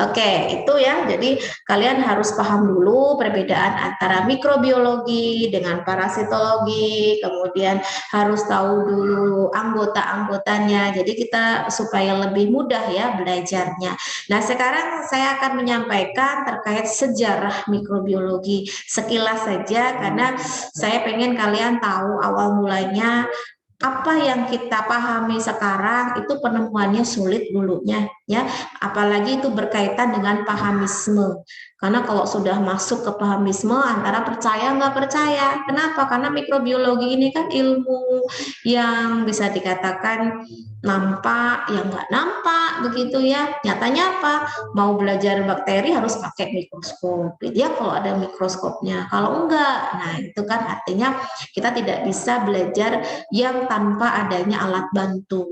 Oke, itu ya. Jadi kalian harus paham dulu perbedaan antara mikrobiologi dengan parasitologi, kemudian harus tahu dulu anggota-anggotanya. Jadi kita supaya lebih mudah ya belajarnya. Nah, sekarang saya akan menyampaikan terkait sejarah mikrobiologi sekilas saja karena saya pengen kalian tahu awal mulanya apa yang kita pahami sekarang itu penemuannya sulit dulunya ya, apalagi itu berkaitan dengan pahamisme. Karena kalau sudah masuk ke pahamisme antara percaya nggak percaya. Kenapa? Karena mikrobiologi ini kan ilmu yang bisa dikatakan nampak, yang nggak nampak begitu ya. Nyatanya apa? Mau belajar bakteri harus pakai mikroskop. Dia kalau ada mikroskopnya, kalau enggak, nah itu kan artinya kita tidak bisa belajar yang tanpa adanya alat bantu.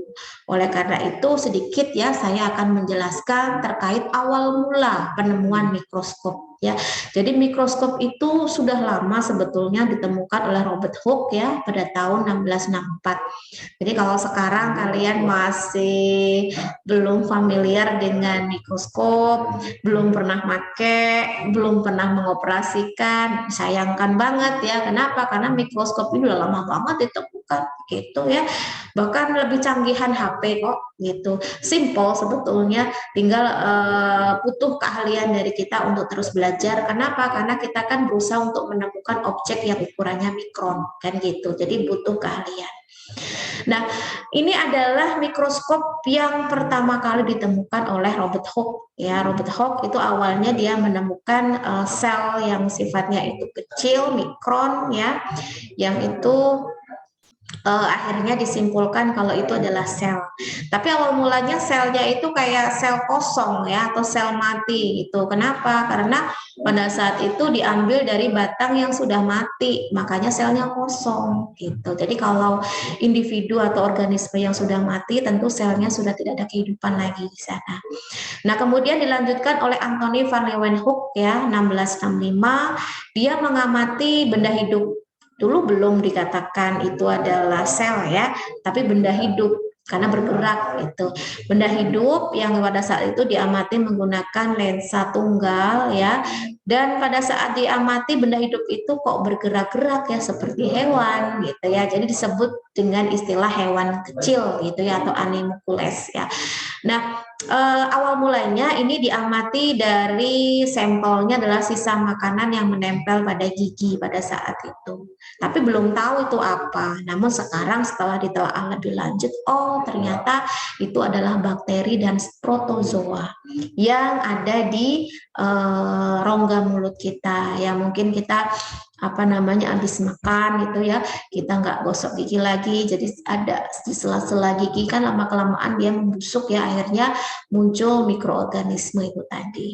Oleh karena itu sedikit ya saya akan menjelaskan terkait awal mula penemuan mikroskop ya. Jadi mikroskop itu sudah lama sebetulnya ditemukan oleh Robert Hooke ya pada tahun 1664. Jadi kalau sekarang kalian masih belum familiar dengan mikroskop, belum pernah pakai, belum pernah mengoperasikan, sayangkan banget ya. Kenapa? Karena mikroskop ini udah lama banget ditemukan gitu ya. Bahkan lebih canggihan HP kok gitu. Simple sebetulnya, tinggal butuh keahlian dari kita untuk terus belajar. Kenapa? Karena kita kan berusaha untuk menemukan objek yang ukurannya mikron kan gitu. Jadi butuh keahlian. Nah, ini adalah mikroskop yang pertama kali ditemukan oleh Robert Hooke. Ya, Robert Hooke itu awalnya dia menemukan sel yang sifatnya itu kecil, mikron ya, yang itu akhirnya disimpulkan kalau itu adalah sel. Tapi awal mulanya selnya itu kayak sel kosong ya atau sel mati gitu. Kenapa? Karena pada saat itu diambil dari batang yang sudah mati, makanya selnya kosong gitu. Jadi kalau individu atau organisme yang sudah mati, tentu selnya sudah tidak ada kehidupan lagi di sana. Nah, kemudian dilanjutkan oleh Anthony van Leeuwenhoek ya, 1665, dia mengamati benda hidup. Dulu belum dikatakan itu adalah sel ya, tapi benda hidup karena bergerak itu. Benda hidup yang pada saat itu diamati menggunakan lensa tunggal ya. Dan pada saat diamati benda hidup itu kok bergerak-gerak ya seperti hewan gitu ya. Jadi disebut dengan istilah hewan kecil gitu ya atau animalcules ya. Nah, awal mulanya ini diamati dari sampelnya adalah sisa makanan yang menempel pada gigi pada saat itu. Tapi belum tahu itu apa. Namun sekarang setelah ditelaah lebih lanjut, oh ternyata itu adalah bakteri dan protozoa yang ada di rongga mulut kita. Ya mungkin kita apa namanya habis makan gitu ya, kita nggak gosok gigi lagi, jadi ada di sela-sela gigi kan lama kelamaan dia membusuk ya, akhirnya muncul mikroorganisme itu tadi.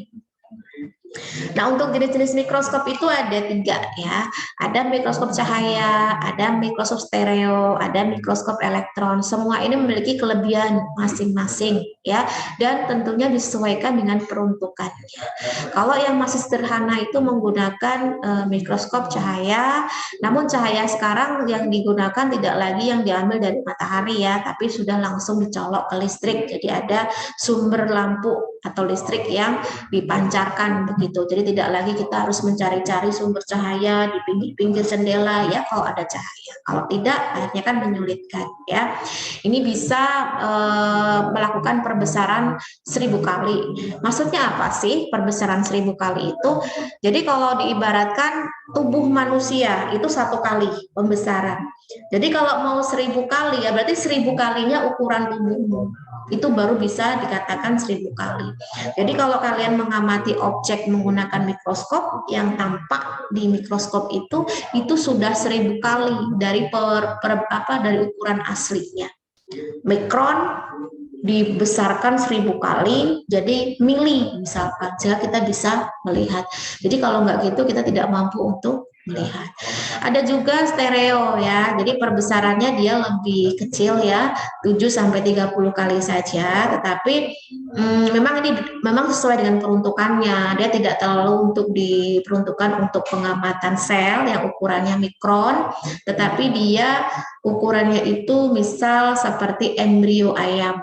Nah, untuk jenis-jenis mikroskop itu ada 3 ya. Ada mikroskop cahaya, ada mikroskop stereo, ada mikroskop elektron. Semua ini memiliki kelebihan masing-masing ya, dan tentunya disesuaikan dengan peruntukannya. Kalau yang masih sederhana itu menggunakan mikroskop cahaya, namun cahaya sekarang yang digunakan tidak lagi yang diambil dari matahari ya, tapi sudah langsung dicolok ke listrik. Jadi ada sumber lampu atau listrik yang dipancarkan begitu. Jadi tidak lagi kita harus mencari-cari sumber cahaya di pinggir-pinggir jendela ya kalau ada cahaya. Kalau tidak akhirnya kan menyulitkan ya. Ini bisa melakukan perbesaran 1000 kali. Maksudnya apa sih perbesaran 1000 kali itu? Jadi kalau diibaratkan tubuh manusia itu 1 kali pembesaran. Jadi kalau mau 1000 kali ya berarti 1000 kalinya ukuran tubuhmu. Itu baru bisa dikatakan 1000 kali. Jadi kalau kalian mengamati objek menggunakan mikroskop, yang tampak di mikroskop itu sudah 1000 kali dari dari ukuran aslinya. Mikron dibesarkan 1000 kali jadi mili misalkan, sehingga kita bisa melihat. Jadi kalau nggak gitu kita tidak mampu untuk melihat. Ada juga stereo ya, jadi perbesarannya dia lebih kecil ya, 7-30 kali saja, tetapi memang ini memang sesuai dengan peruntukannya, dia tidak terlalu untuk diperuntukkan untuk pengamatan sel yang ukurannya mikron, tetapi dia ukurannya itu misal seperti embrio ayam.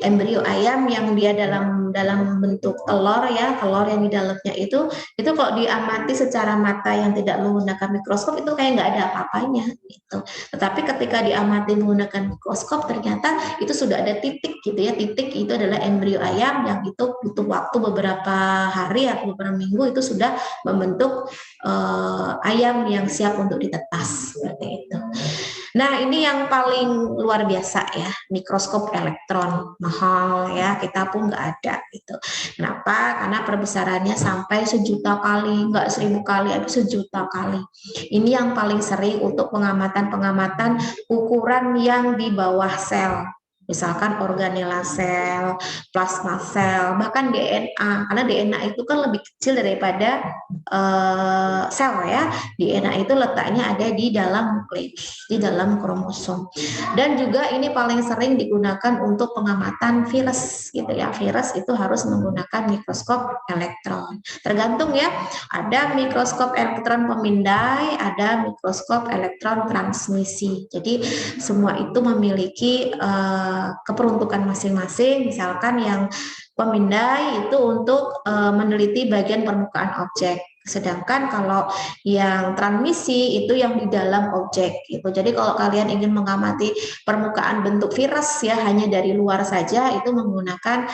Embrio ayam yang dia dalam bentuk telur ya, telur yang di dalamnya itu kalau diamati secara mata yang tidak menggunakan mikroskop itu kayak nggak ada apa-apanya gitu. Tetapi ketika diamati menggunakan mikroskop ternyata itu sudah ada titik gitu ya, titik itu adalah embrio ayam yang itu butuh waktu beberapa hari atau beberapa minggu itu sudah membentuk ayam yang siap untuk ditetas seperti itu. Nah, ini yang paling luar biasa ya, mikroskop elektron, mahal ya, kita pun nggak ada gitu. Kenapa? Karena perbesarannya sampai 1.000.000 kali, nggak 1000 kali, tapi 1.000.000 kali. Ini yang paling sering untuk pengamatan-pengamatan ukuran yang di bawah sel. Misalkan organela sel, plasma sel, bahkan DNA, karena DNA itu kan lebih kecil daripada sel ya. DNA itu letaknya ada di dalam nukleus, di dalam kromosom. Dan juga ini paling sering digunakan untuk pengamatan virus gitu ya. Virus itu harus menggunakan mikroskop elektron. Tergantung ya, ada mikroskop elektron pemindai, ada mikroskop elektron transmisi. Jadi semua itu memiliki keperuntukan masing-masing. Misalkan yang pemindai itu untuk meneliti bagian permukaan objek. Sedangkan kalau yang transmisi itu yang di dalam objek gitu. Jadi kalau kalian ingin mengamati permukaan bentuk virus ya hanya dari luar saja itu menggunakan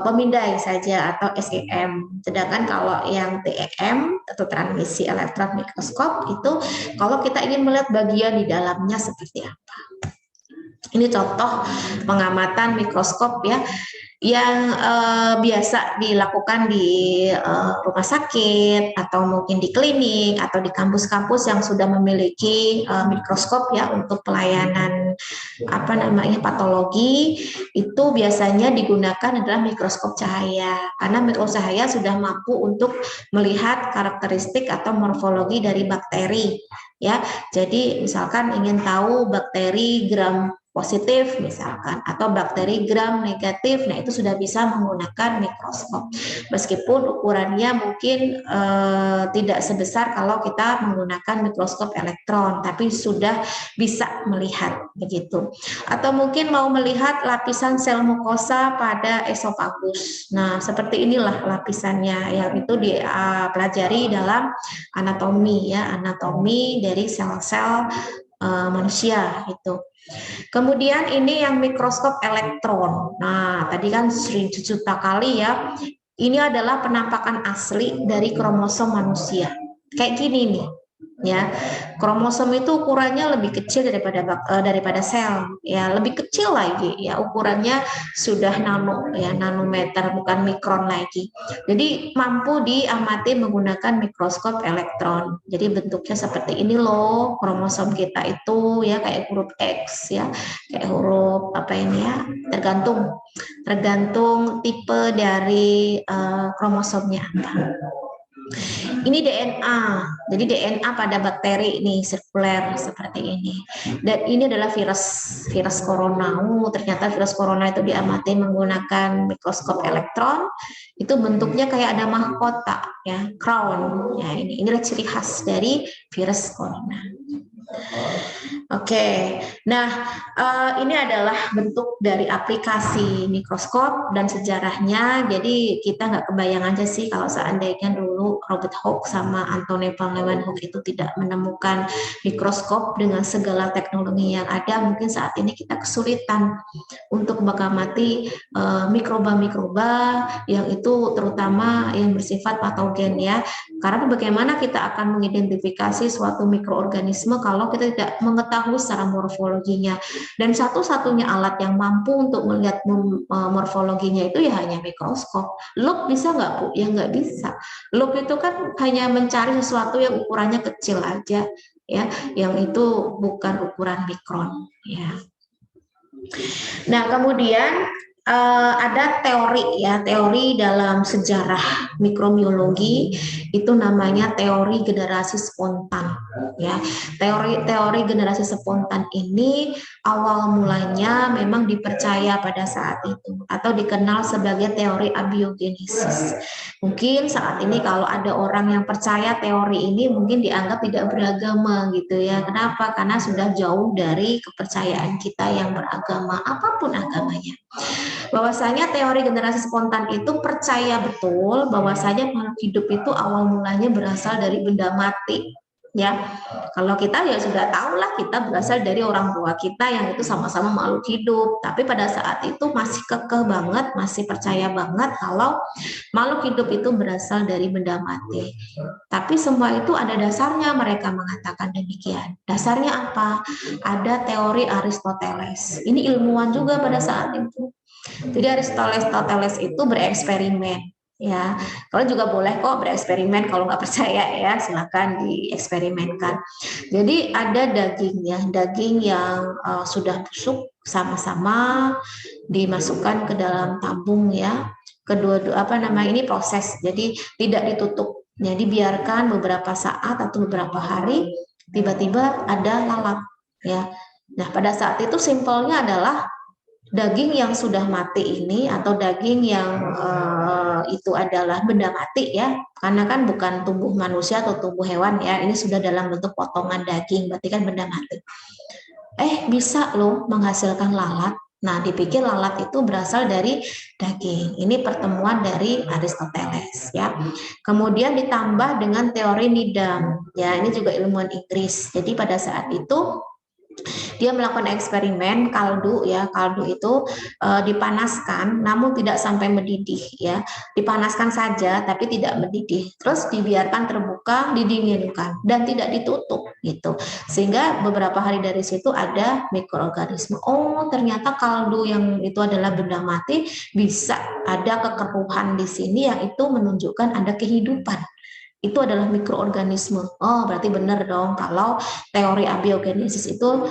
pemindai saja atau SEM. Sedangkan kalau yang TEM atau transmisi elektron mikroskop itu kalau kita ingin melihat bagian di dalamnya seperti apa. Ini contoh pengamatan mikroskop ya yang biasa dilakukan di rumah sakit atau mungkin di klinik atau di kampus-kampus yang sudah memiliki mikroskop ya untuk pelayanan patologi, itu biasanya digunakan adalah mikroskop cahaya karena mikroskop cahaya sudah mampu untuk melihat karakteristik atau morfologi dari bakteri ya. Jadi misalkan ingin tahu bakteri gram positif misalkan atau bakteri gram negatif, nah itu sudah bisa menggunakan mikroskop meskipun ukurannya mungkin tidak sebesar kalau kita menggunakan mikroskop elektron, tapi sudah bisa melihat begitu. Atau mungkin mau melihat lapisan sel mukosa pada esofagus, nah seperti inilah lapisannya yang itu dipelajari dalam anatomi ya, anatomi dari sel-sel manusia itu. Kemudian ini yang mikroskop elektron. Nah, tadi kan 1.000.000 kali ya. Ini adalah penampakan asli dari kromosom manusia. Kayak gini nih. Ya, kromosom itu ukurannya lebih kecil daripada sel, ya lebih kecil lagi, ya ukurannya sudah nanometer, bukan mikron lagi. Jadi mampu diamati menggunakan mikroskop elektron. Jadi bentuknya seperti ini loh kromosom kita itu, ya kayak huruf X, ya kayak huruf apa ini ya, tergantung tipe dari kromosomnya apa. Ini DNA. Jadi DNA pada bakteri ini sirkuler seperti ini. Dan ini adalah virus corona. Ternyata virus corona itu diamati menggunakan mikroskop elektron. Itu bentuknya kayak ada mahkota, ya, crown. Ya, ini adalah ciri khas dari virus corona. Oke, nah ini adalah bentuk dari aplikasi mikroskop dan sejarahnya. Jadi kita nggak kebayang aja sih kalau seandainya dulu Robert Hooke sama Anthony van Leeuwenhoek itu tidak menemukan mikroskop dengan segala teknologi yang ada, mungkin saat ini kita kesulitan untuk mengamati mikroba-mikroba yang itu terutama yang bersifat patogen ya. Karena bagaimana kita akan mengidentifikasi suatu mikroorganisme kalau kita tidak mengetahui secara morfologinya. Dan satu-satunya alat yang mampu untuk melihat morfologinya itu ya hanya mikroskop. Loop bisa nggak, Bu? Ya nggak bisa. Loop itu kan hanya mencari sesuatu yang ukurannya kecil aja, ya, yang itu bukan ukuran mikron, ya. Nah, kemudian ada teori dalam sejarah mikrobiologi itu namanya teori generasi spontan, ya. Teori generasi spontan ini awal mulanya memang dipercaya pada saat itu atau dikenal sebagai teori abiogenesis. Mungkin saat ini kalau ada orang yang percaya teori ini mungkin dianggap tidak beragama gitu ya. Kenapa? Karena sudah jauh dari kepercayaan kita yang beragama, apapun agamanya. Bahwasanya teori generasi spontan itu percaya betul bahwasanya makhluk hidup itu awal mulanya berasal dari benda mati. Ya, kalau kita ya sudah tahu lah kita berasal dari orang tua kita yang itu sama-sama makhluk hidup. Tapi pada saat itu masih kekeh banget, masih percaya banget kalau makhluk hidup itu berasal dari benda mati. Tapi semua itu ada dasarnya, mereka mengatakan demikian. Dasarnya apa? Ada teori Aristoteles. Ini ilmuwan juga pada saat itu. Jadi Aristoteles itu bereksperimen. Ya, kalau juga boleh kok bereksperimen, kalau nggak percaya ya silakan dieksperimenkan. Jadi ada daging yang sudah busuk sama-sama dimasukkan ke dalam tabung ya. Ini proses, jadi tidak ditutup. Jadi biarkan beberapa saat atau beberapa hari, tiba-tiba ada lalat ya. Nah, pada saat itu simpelnya adalah daging yang sudah mati ini atau daging yang itu adalah benda mati ya, karena kan bukan tubuh manusia atau tubuh hewan ya, ini sudah dalam bentuk potongan daging, berarti kan benda mati. Bisa loh menghasilkan lalat. Nah, dipikir lalat itu berasal dari daging. Ini pertemuan dari Aristoteles ya. Kemudian ditambah dengan teori Needham. Ya, ini juga ilmuwan Inggris. Jadi pada saat itu dia melakukan eksperimen kaldu itu dipanaskan namun tidak sampai mendidih ya, dipanaskan saja tapi tidak mendidih, terus dibiarkan terbuka, didinginkan dan tidak ditutup gitu, sehingga beberapa hari dari situ ada mikroorganisme. Ternyata kaldu yang itu adalah benda mati bisa ada kekeruhan di sini yang itu menunjukkan ada kehidupan. Itu adalah mikroorganisme. Berarti benar dong kalau teori abiogenesis itu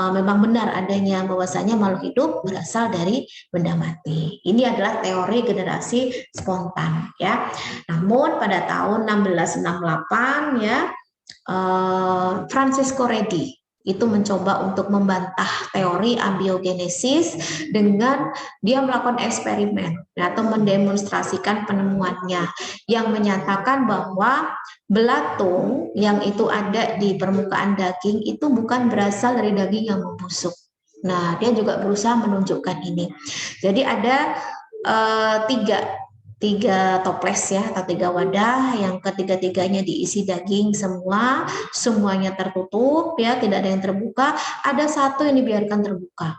memang benar adanya, bahwasanya makhluk hidup berasal dari benda mati. Ini adalah teori generasi spontan ya. Namun pada tahun 1668 ya, Francisco Redi itu mencoba untuk membantah teori abiogenesis dengan dia melakukan eksperimen atau mendemonstrasikan penemuannya yang menyatakan bahwa belatung yang itu ada di permukaan daging itu bukan berasal dari daging yang membusuk. Nah, dia juga berusaha menunjukkan ini. Jadi ada tiga toples ya, atau 3 wadah yang ketiga-tiganya diisi daging semua, semuanya tertutup ya, tidak ada yang terbuka, ada satu yang dibiarkan terbuka.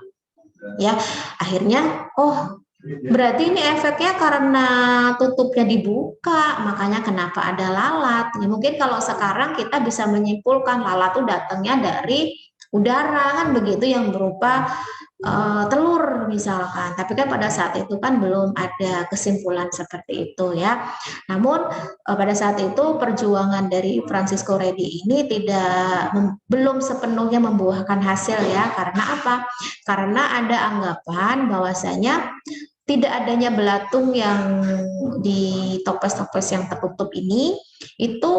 Ya, akhirnya Berarti ini efeknya karena tutupnya dibuka, makanya kenapa ada lalat. Ya, mungkin kalau sekarang kita bisa menyimpulkan lalat itu datangnya dari udara kan begitu yang berupa telur misalkan. Tapi kan pada saat itu kan belum ada kesimpulan seperti itu ya. Namun pada saat itu perjuangan dari Francisco Redi ini belum sepenuhnya membuahkan hasil ya. Karena apa? Karena ada anggapan bahwasanya tidak adanya belatung yang di toples-toples yang tertutup ini itu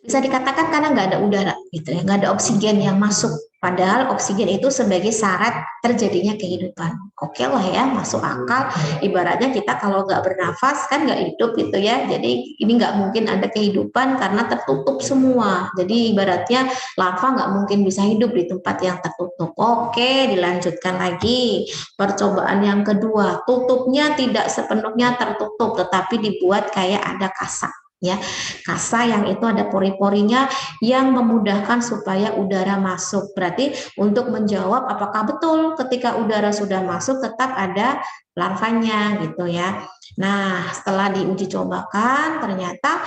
bisa dikatakan karena nggak ada udara gitu ya, nggak ada oksigen yang masuk. Padahal oksigen itu sebagai syarat terjadinya kehidupan. Oke lah ya, masuk akal. Ibaratnya kita kalau nggak bernafas kan nggak hidup gitu ya. Jadi ini nggak mungkin ada kehidupan karena tertutup semua. Jadi ibaratnya lava nggak mungkin bisa hidup di tempat yang tertutup. Oke, dilanjutkan lagi. Percobaan yang kedua, tutupnya tidak sepenuhnya tertutup, tetapi dibuat kayak ada kasak ya, kasa yang itu ada pori-porinya yang memudahkan supaya udara masuk. Berarti untuk menjawab apakah betul ketika udara sudah masuk tetap ada larvanya gitu ya. Nah, setelah diuji cobakan ternyata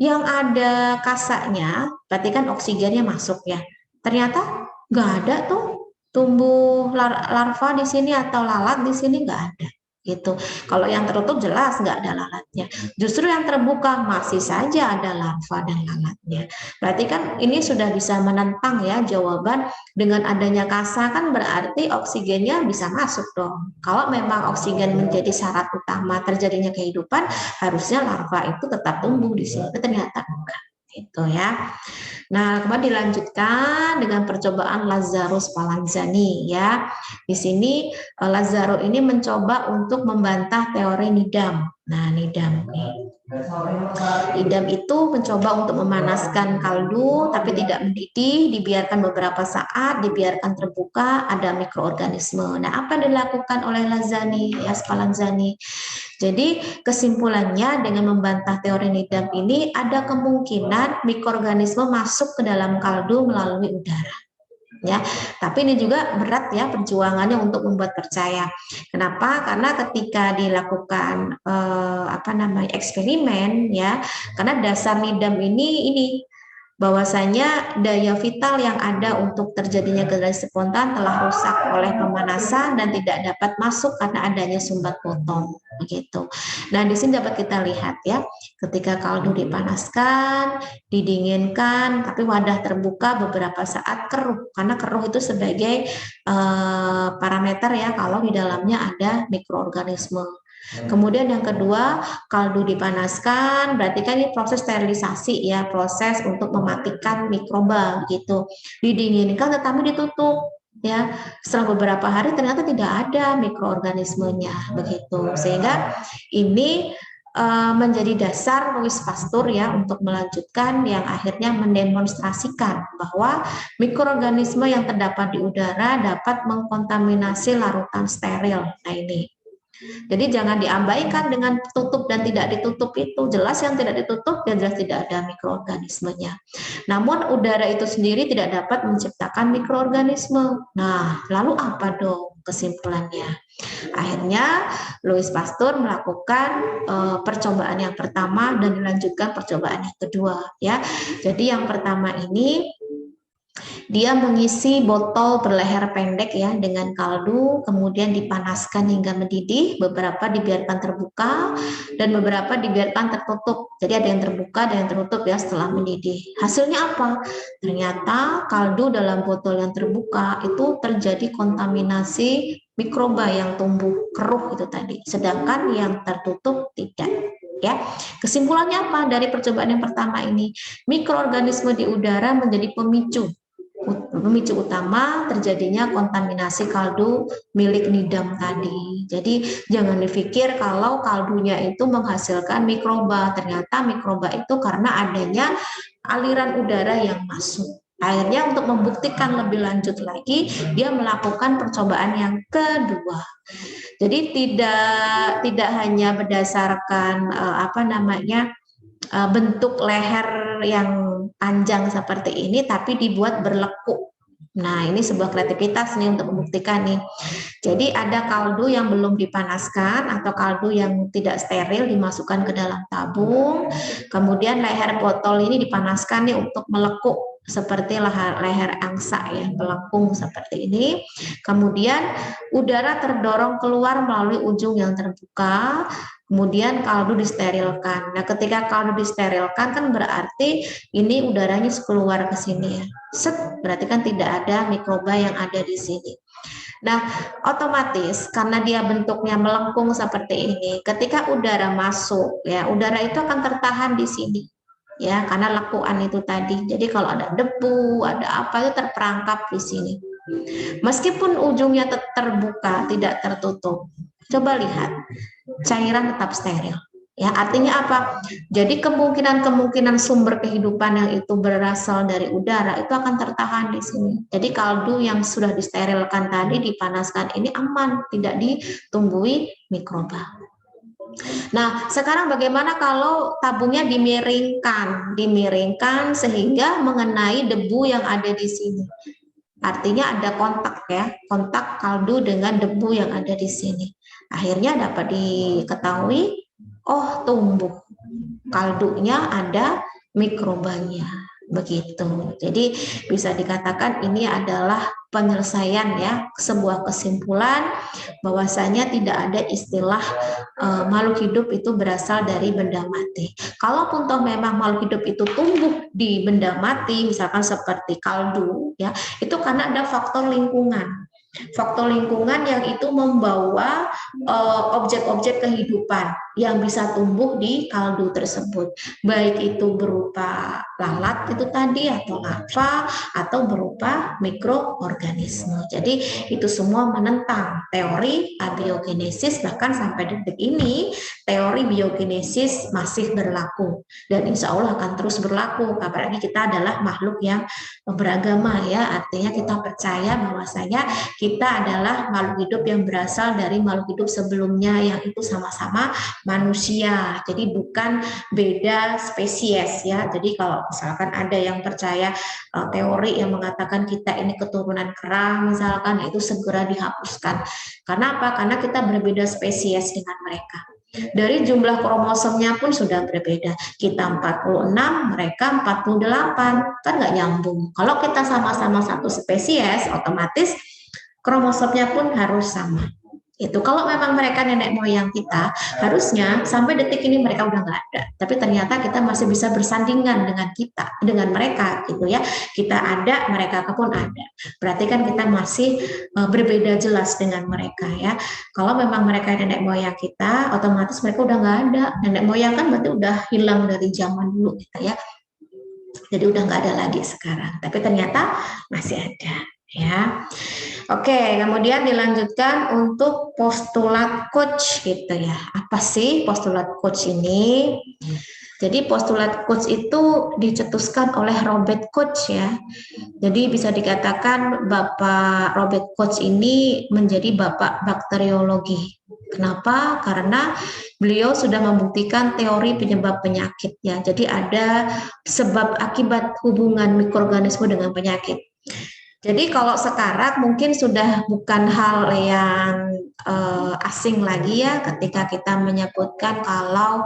yang ada kasanya, berarti kan oksigennya masuk ya. Ternyata nggak ada tuh tumbuh larva di sini atau lalat di sini nggak ada gitu. Kalau yang tertutup jelas nggak ada lalatnya. Justru yang terbuka masih saja ada larva dan lalatnya. Berarti kan ini sudah bisa menentang ya jawaban dengan adanya kasa kan berarti oksigennya bisa masuk dong. Kalau memang oksigen menjadi syarat utama terjadinya kehidupan, harusnya larva itu tetap tumbuh di sini. Ternyata enggak gitu ya. Nah, kemudian dilanjutkan dengan percobaan Lazarus Spallanzani ya. Di sini Lazzaro ini mencoba untuk membantah teori Nidam. Nah, Nidam nih. Idam itu mencoba untuk memanaskan kaldu tapi tidak mendidih, dibiarkan beberapa saat, dibiarkan terbuka, ada mikroorganisme. Nah, apa yang dilakukan oleh Lazzani, ya Spallanzani? Jadi kesimpulannya dengan membantah teori Nidam ini ada kemungkinan mikroorganisme masuk ke dalam kaldu melalui udara. Ya, tapi ini juga berat ya perjuangannya untuk membuat percaya. Kenapa? Karena ketika dilakukan eksperimen ya, karena dasar nidam ini bahwasanya daya vital yang ada untuk terjadinya generasi spontan telah rusak oleh pemanasan dan tidak dapat masuk karena adanya sumbat potong begitu. Nah, di sini dapat kita lihat ya, ketika kaldu dipanaskan, didinginkan, tapi wadah terbuka beberapa saat keruh karena keruh itu sebagai parameter ya kalau di dalamnya ada mikroorganisme. Kemudian yang kedua, kaldu dipanaskan, berarti kan ini proses sterilisasi ya, proses untuk mematikan mikroba gitu. Didinginkan tetapi ditutup ya. Setelah beberapa hari ternyata tidak ada mikroorganismenya begitu. Sehingga ini menjadi dasar Louis Pasteur ya untuk melanjutkan yang akhirnya mendemonstrasikan bahwa mikroorganisme yang terdapat di udara dapat mengkontaminasi larutan steril. Nah ini. Jadi jangan diabaikan dengan tutup dan tidak ditutup itu. Jelas yang tidak ditutup, ya jelas tidak ada mikroorganismenya. Namun udara itu sendiri tidak dapat menciptakan mikroorganisme. Nah, lalu apa dong kesimpulannya? Akhirnya Louis Pasteur melakukan percobaan yang pertama dan dilanjutkan percobaan yang kedua. Ya, jadi yang pertama ini dia mengisi botol berleher pendek ya dengan kaldu, kemudian dipanaskan hingga mendidih, beberapa dibiarkan terbuka dan beberapa dibiarkan tertutup. Jadi ada yang terbuka, ada yang tertutup ya setelah mendidih. Hasilnya apa? Ternyata kaldu dalam botol yang terbuka itu terjadi kontaminasi mikroba yang tumbuh keruh itu tadi, sedangkan yang tertutup tidak. Ya, kesimpulannya apa dari percobaan yang pertama ini? Mikroorganisme di udara menjadi pemicu utama terjadinya kontaminasi kaldu milik Nidam tadi. Jadi jangan dipikir kalau kaldunya itu menghasilkan mikroba. Ternyata mikroba itu karena adanya aliran udara yang masuk. Akhirnya untuk membuktikan lebih lanjut lagi, dia melakukan percobaan yang kedua. Jadi tidak hanya berdasarkan bentuk leher yang panjang seperti ini, tapi dibuat berlekuk Nah, ini sebuah kreativitas nih untuk membuktikan nih. Jadi ada kaldu yang belum dipanaskan atau kaldu yang tidak steril dimasukkan ke dalam tabung. Kemudian leher botol ini dipanaskan nih untuk melekuk seperti leher angsa ya, melengkung seperti ini. Kemudian udara terdorong keluar melalui ujung yang terbuka. Kemudian kaldu disterilkan. Nah, ketika kaldu disterilkan kan berarti ini udaranya keluar ke sini ya. Set, berarti kan tidak ada mikroba yang ada di sini. Nah, otomatis karena dia bentuknya melengkung seperti ini, ketika udara masuk ya, udara itu akan tertahan di sini. Ya, karena lekuan itu tadi. Jadi kalau ada debu, ada apa itu terperangkap di sini. Meskipun ujungnya terbuka, tidak tertutup. Coba lihat, cairan tetap steril. Ya, artinya apa? Jadi kemungkinan sumber kehidupan yang itu berasal dari udara itu akan tertahan di sini. Jadi kaldu yang sudah disterilkan tadi dipanaskan ini aman, tidak ditumbuhi mikroba. Nah, sekarang bagaimana kalau tabungnya dimiringkan sehingga mengenai debu yang ada di sini. Artinya ada kontak ya, kontak kaldu dengan debu yang ada di sini. Akhirnya dapat diketahui, oh tumbuh. Kaldunya ada mikrobanya. Begitu. Jadi bisa dikatakan ini adalah penyelesaian ya, sebuah kesimpulan bahwasanya tidak ada istilah makhluk hidup itu berasal dari benda mati. Kalaupun toh memang makhluk hidup itu tumbuh di benda mati, misalkan seperti kaldu ya, itu karena ada faktor lingkungan. Faktor lingkungan yang itu membawa objek-objek kehidupan yang bisa tumbuh di kaldu tersebut, baik itu berupa lalat itu tadi atau larva atau berupa mikroorganisme. Jadi itu semua menentang teori abiogenesis, bahkan sampai detik ini teori biogenesis masih berlaku dan insya Allah akan terus berlaku, apalagi kita adalah makhluk yang beragama ya, artinya kita percaya bahwasanya kita adalah makhluk hidup yang berasal dari makhluk hidup sebelumnya yang itu sama-sama manusia. Jadi bukan beda spesies ya. Jadi kalau misalkan ada yang percaya teori yang mengatakan kita ini keturunan kerang misalkan, itu segera dihapuskan. Karena apa? Karena kita berbeda spesies dengan mereka. Dari jumlah kromosomnya pun sudah berbeda. Kita 46, mereka 48. Kan nggak nyambung. Kalau kita sama-sama satu spesies, otomatis kromosomnya pun harus sama. Itu kalau memang mereka nenek moyang kita, harusnya sampai detik ini mereka udah nggak ada. Tapi ternyata kita masih bisa bersandingan dengan kita, dengan mereka gitu ya. Kita ada, mereka pun ada. Berarti kan kita masih berbeda jelas dengan mereka ya. Kalau memang mereka nenek moyang kita, otomatis mereka udah nggak ada. Nenek moyang kan berarti udah hilang dari zaman dulu kita ya. Jadi udah nggak ada lagi sekarang. Tapi ternyata masih ada ya. Oke, kemudian dilanjutkan untuk postulat Koch gitu ya. Apa sih postulat Koch ini? Jadi postulat Koch itu dicetuskan oleh Robert Koch ya. Jadi bisa dikatakan Bapak Robert Koch ini menjadi bapak bakteriologi. Kenapa? Karena beliau sudah membuktikan teori penyebab penyakit ya. Jadi ada sebab akibat hubungan mikroorganisme dengan penyakit. Jadi kalau sekarang mungkin sudah bukan hal yang asing lagi ya ketika kita menyebutkan kalau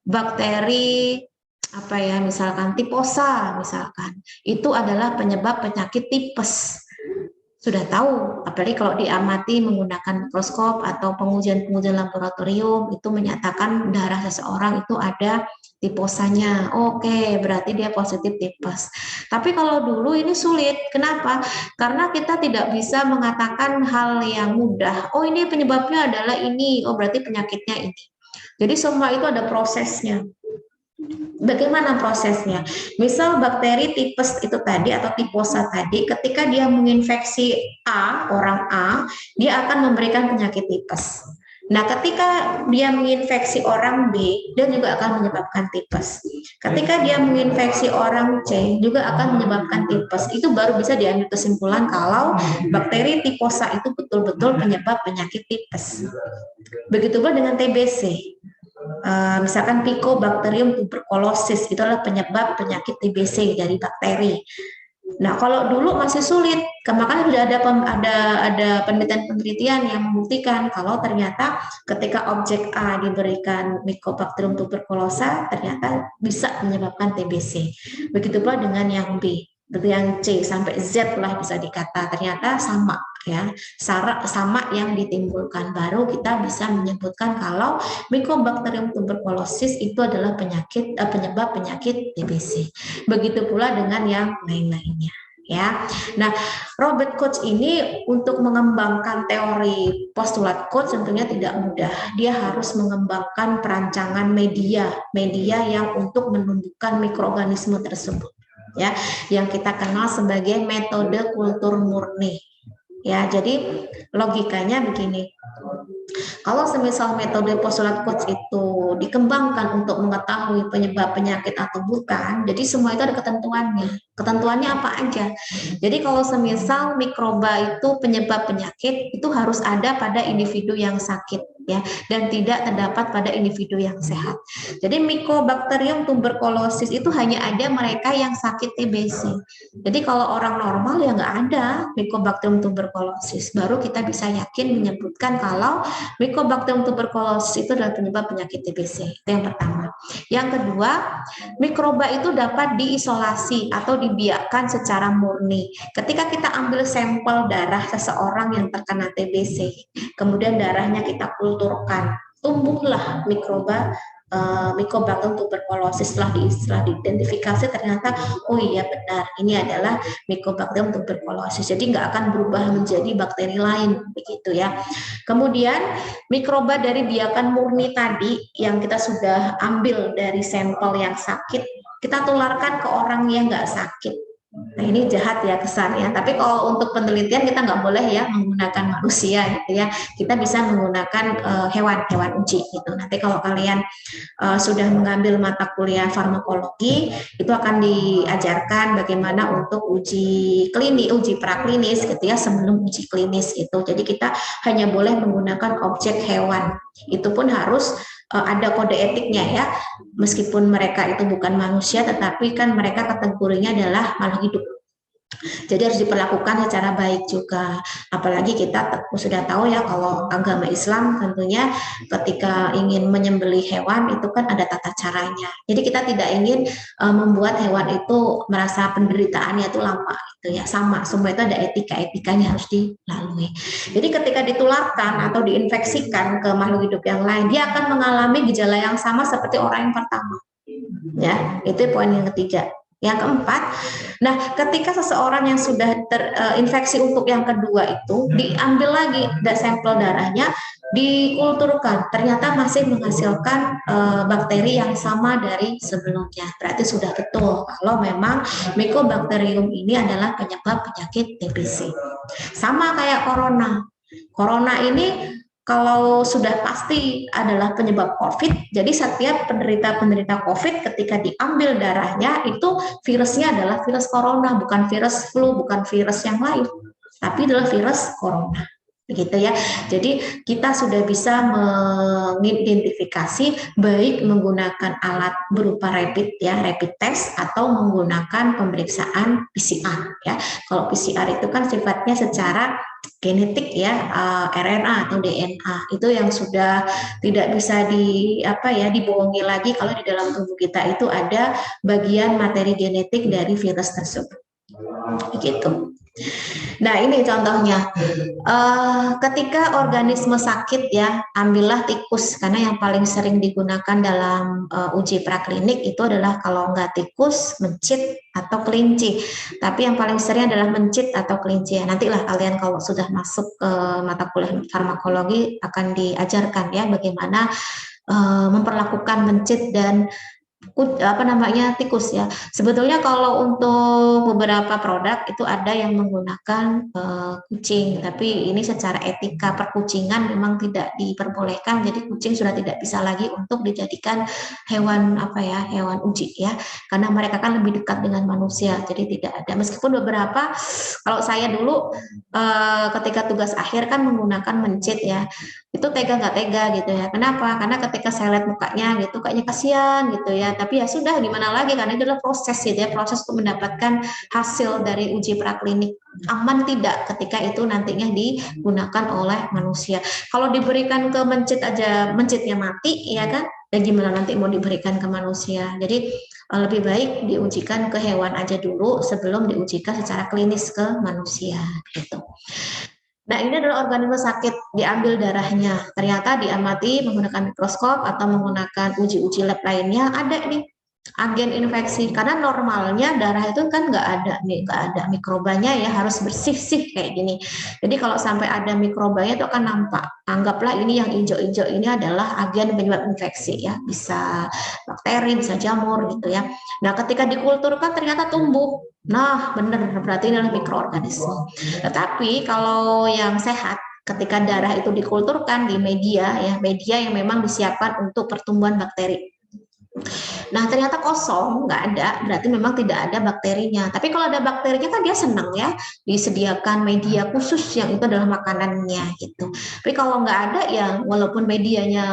bakteri apa ya misalkan tiposa misalkan itu adalah penyebab penyakit tipes. Sudah tahu, apalagi kalau diamati menggunakan mikroskop atau pengujian-pengujian laboratorium itu menyatakan darah seseorang itu ada tiposanya. Oke, berarti dia positif tipes. Tapi kalau dulu ini sulit. Kenapa? Karena kita tidak bisa mengatakan hal yang mudah. Oh, ini penyebabnya adalah ini. Oh, berarti penyakitnya ini. Jadi semua itu ada prosesnya. Bagaimana prosesnya? Misal bakteri tipes itu tadi atau tiposa tadi, ketika dia menginfeksi orang A, dia akan memberikan penyakit tipes. Nah, ketika dia menginfeksi orang B, dia juga akan menyebabkan tipes. Ketika dia menginfeksi orang C, juga akan menyebabkan tipes. Itu baru bisa diambil kesimpulan kalau bakteri tiposa itu betul-betul penyebab penyakit tipes. Begitu pula dengan TBC. Misalkan Mycobacterium tuberculosis itu adalah penyebab penyakit TBC dari bakteri. Nah, kalau dulu masih sulit, makanya sudah ada penelitian-penelitian yang membuktikan kalau ternyata ketika objek A diberikan Mycobacterium tuberculosa, ternyata bisa menyebabkan TBC. Begitu pula dengan yang B, yang C sampai Z lah bisa dikata, ternyata sama ya, sama yang ditimbulkan. Baru kita bisa menyebutkan kalau Mycobacterium tuberculosis itu adalah penyebab penyakit TBC. Begitu pula dengan yang lain-lainnya ya. Nah, Robert Koch ini untuk mengembangkan teori postulat Koch tentunya tidak mudah. Dia harus mengembangkan perancangan media yang untuk menumbuhkan mikroorganisme tersebut ya, yang kita kenal sebagai metode kultur murni. Ya, jadi logikanya begini. Kalau semisal metode postulat Koch itu dikembangkan untuk mengetahui penyebab penyakit atau bukan, jadi semua itu ada ketentuannya. Ketentuannya apa aja? Jadi kalau semisal mikroba itu penyebab penyakit, itu harus ada pada individu yang sakit ya, dan tidak terdapat pada individu yang sehat. Jadi Mycobacterium tuberculosis itu hanya ada mereka yang sakit TBC. Jadi kalau orang normal ya nggak ada Mycobacterium tuberculosis. Baru kita bisa yakin menyebutkan kalau Mycobacterium tuberculosis itu adalah penyebab penyakit TBC. Itu yang pertama. Yang kedua, mikroba itu dapat diisolasi atau dibiarkan secara murni. Ketika kita ambil sampel darah seseorang yang terkena TBC, kemudian darahnya kita kulturkan, tumbuhlah mikroba Mycobacterium tuberculosis. Setelah diidentifikasi ternyata oh iya benar ini adalah Mycobacterium tuberculosis. Jadi nggak akan berubah menjadi bakteri lain begitu ya. Kemudian mikroba dari biakan murni tadi yang kita sudah ambil dari sampel yang sakit, kita tularkan ke orang yang nggak sakit. Nah ini jahat ya kesannya, tapi kalau untuk penelitian kita nggak boleh ya menggunakan manusia gitu ya. Kita bisa menggunakan hewan uji gitu. Nanti kalau kalian sudah mengambil mata kuliah farmakologi, itu akan diajarkan bagaimana untuk uji klinis, uji praklinis gitu ya sebelum uji klinis itu. Jadi kita hanya boleh menggunakan objek hewan. Itu pun harus ada kode etiknya ya, meskipun mereka itu bukan manusia, tetapi kan mereka kategorinya adalah makhluk hidup. Jadi harus diperlakukan secara baik juga. Apalagi kita sudah tahu ya kalau agama Islam tentunya ketika ingin menyembelih hewan itu kan ada tata caranya. Jadi kita tidak ingin membuat hewan itu merasa penderitaannya itu lama gitu ya. Sama, semua itu ada etika-etikanya harus dilalui. Jadi ketika ditularkan atau diinfeksikan ke makhluk hidup yang lain, dia akan mengalami gejala yang sama seperti orang yang pertama. Ya, itu poin yang ketiga. Yang keempat, nah ketika seseorang yang sudah terinfeksi untuk yang kedua itu diambil lagi sampel darahnya, dikulturkan, ternyata masih menghasilkan bakteri yang sama dari sebelumnya. Berarti sudah betul kalau memang Mycobacterium ini adalah penyebab penyakit TBC. Sama kayak corona. Corona ini kalau sudah pasti adalah penyebab COVID, jadi setiap penderita COVID ketika diambil darahnya itu virusnya adalah virus corona, bukan virus flu, bukan virus yang lain, tapi adalah virus corona. Begitu ya. Jadi kita sudah bisa mengidentifikasi baik menggunakan alat berupa rapid test atau menggunakan pemeriksaan PCR ya. Kalau PCR itu kan sifatnya secara genetik ya, RNA atau DNA itu yang sudah tidak bisa dibohongi lagi kalau di dalam tubuh kita itu ada bagian materi genetik dari virus tersebut. Begitu. Nah ini contohnya, ketika organisme sakit ya, ambillah tikus karena yang paling sering digunakan dalam uji praklinik itu adalah kalau nggak tikus, mencit atau kelinci. Tapi yang paling sering adalah mencit atau kelinci. Nantilah kalian kalau sudah masuk ke mata kuliah farmakologi akan diajarkan ya bagaimana memperlakukan mencit dan tikus ya. Sebetulnya kalau untuk beberapa produk itu ada yang menggunakan kucing, tapi ini secara etika perkucingan memang tidak diperbolehkan. Jadi kucing sudah tidak bisa lagi untuk dijadikan hewan hewan uji ya, karena mereka kan lebih dekat dengan manusia. Jadi tidak ada. Meskipun beberapa, kalau saya dulu ketika tugas akhir kan menggunakan mencit ya. itu tega nggak tega gitu ya. Kenapa? Karena ketika saya lihat mukanya gitu, kayaknya kasihan gitu ya. Tapi ya sudah, gimana lagi, karena itu adalah proses gitu ya, proses untuk mendapatkan hasil dari uji praklinik. Aman tidak ketika itu nantinya digunakan oleh manusia. Kalau diberikan ke mencit aja, mencitnya mati ya kan, dan gimana nanti mau diberikan ke manusia. Jadi lebih baik diujikan ke hewan aja dulu sebelum diujikan secara klinis ke manusia gitu. Nah, ini adalah organisme sakit, diambil darahnya. Ternyata diamati menggunakan mikroskop atau menggunakan uji-uji lab lainnya, ada nih agen infeksi. Karena normalnya darah itu kan nggak ada mikrobanya ya, harus bersih sih kayak gini. Jadi kalau sampai ada mikrobanya itu akan nampak. Anggaplah ini yang hijau-hijau ini adalah agen penyebab infeksi ya, bisa bakteri, bisa jamur gitu ya. Nah, ketika dikulturkan ternyata tumbuh. Nah, benar, berarti ini adalah mikroorganisme. Tetapi kalau yang sehat, ketika darah itu dikulturkan di media ya, media yang memang disiapkan untuk pertumbuhan bakteri. Nah, ternyata kosong, nggak ada, berarti memang tidak ada bakterinya. Tapi kalau ada bakterinya kan dia senang ya, disediakan media khusus yang itu adalah makanannya gitu. Tapi kalau nggak ada ya, walaupun medianya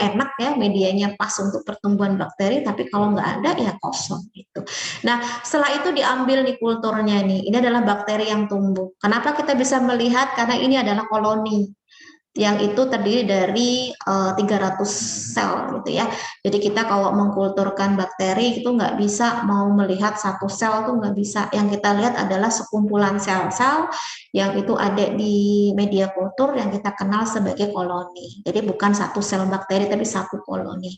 enak ya, medianya pas untuk pertumbuhan bakteri, tapi kalau nggak ada ya kosong gitu. Nah, setelah itu diambil nih kulturnya nih, ini adalah bakteri yang tumbuh. Kenapa kita bisa melihat? Karena ini adalah koloni yang itu terdiri dari 300 sel gitu ya. Jadi kita kalau mengkulturkan bakteri itu nggak bisa mau melihat satu sel tuh nggak bisa. Yang kita lihat adalah sekumpulan sel-sel yang itu ada di media kultur yang kita kenal sebagai koloni. Jadi bukan satu sel bakteri tapi satu koloni.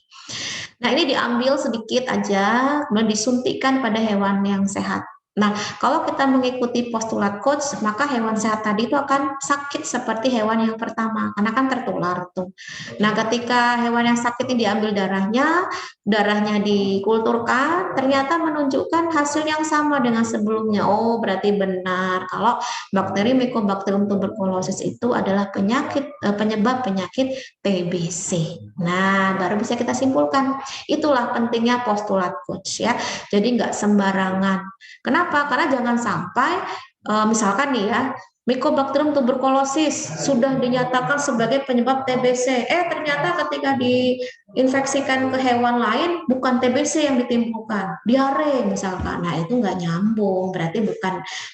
Nah, ini diambil sedikit aja, kemudian disuntikkan pada hewan yang sehat. Nah, kalau kita mengikuti postulat coach, maka hewan sehat tadi itu akan sakit seperti hewan yang pertama, karena kan tertular tuh. Nah, ketika hewan yang sakit ini diambil darahnya dikulturkan, ternyata menunjukkan hasil yang sama dengan sebelumnya. Oh, berarti benar kalau bakteri Mycobacterium tuberculosis itu adalah penyebab penyakit TBC. Nah, baru bisa kita simpulkan. Itulah pentingnya postulat coach ya. Jadi nggak sembarangan. Kenapa? Karena jangan sampai misalkan nih ya, Mycobacterium tuberculosis sudah dinyatakan sebagai penyebab TBC. Ternyata ketika diinfeksikan ke hewan lain bukan TBC yang ditimbulkan, diare misalkan. Nah, itu nggak nyambung, berarti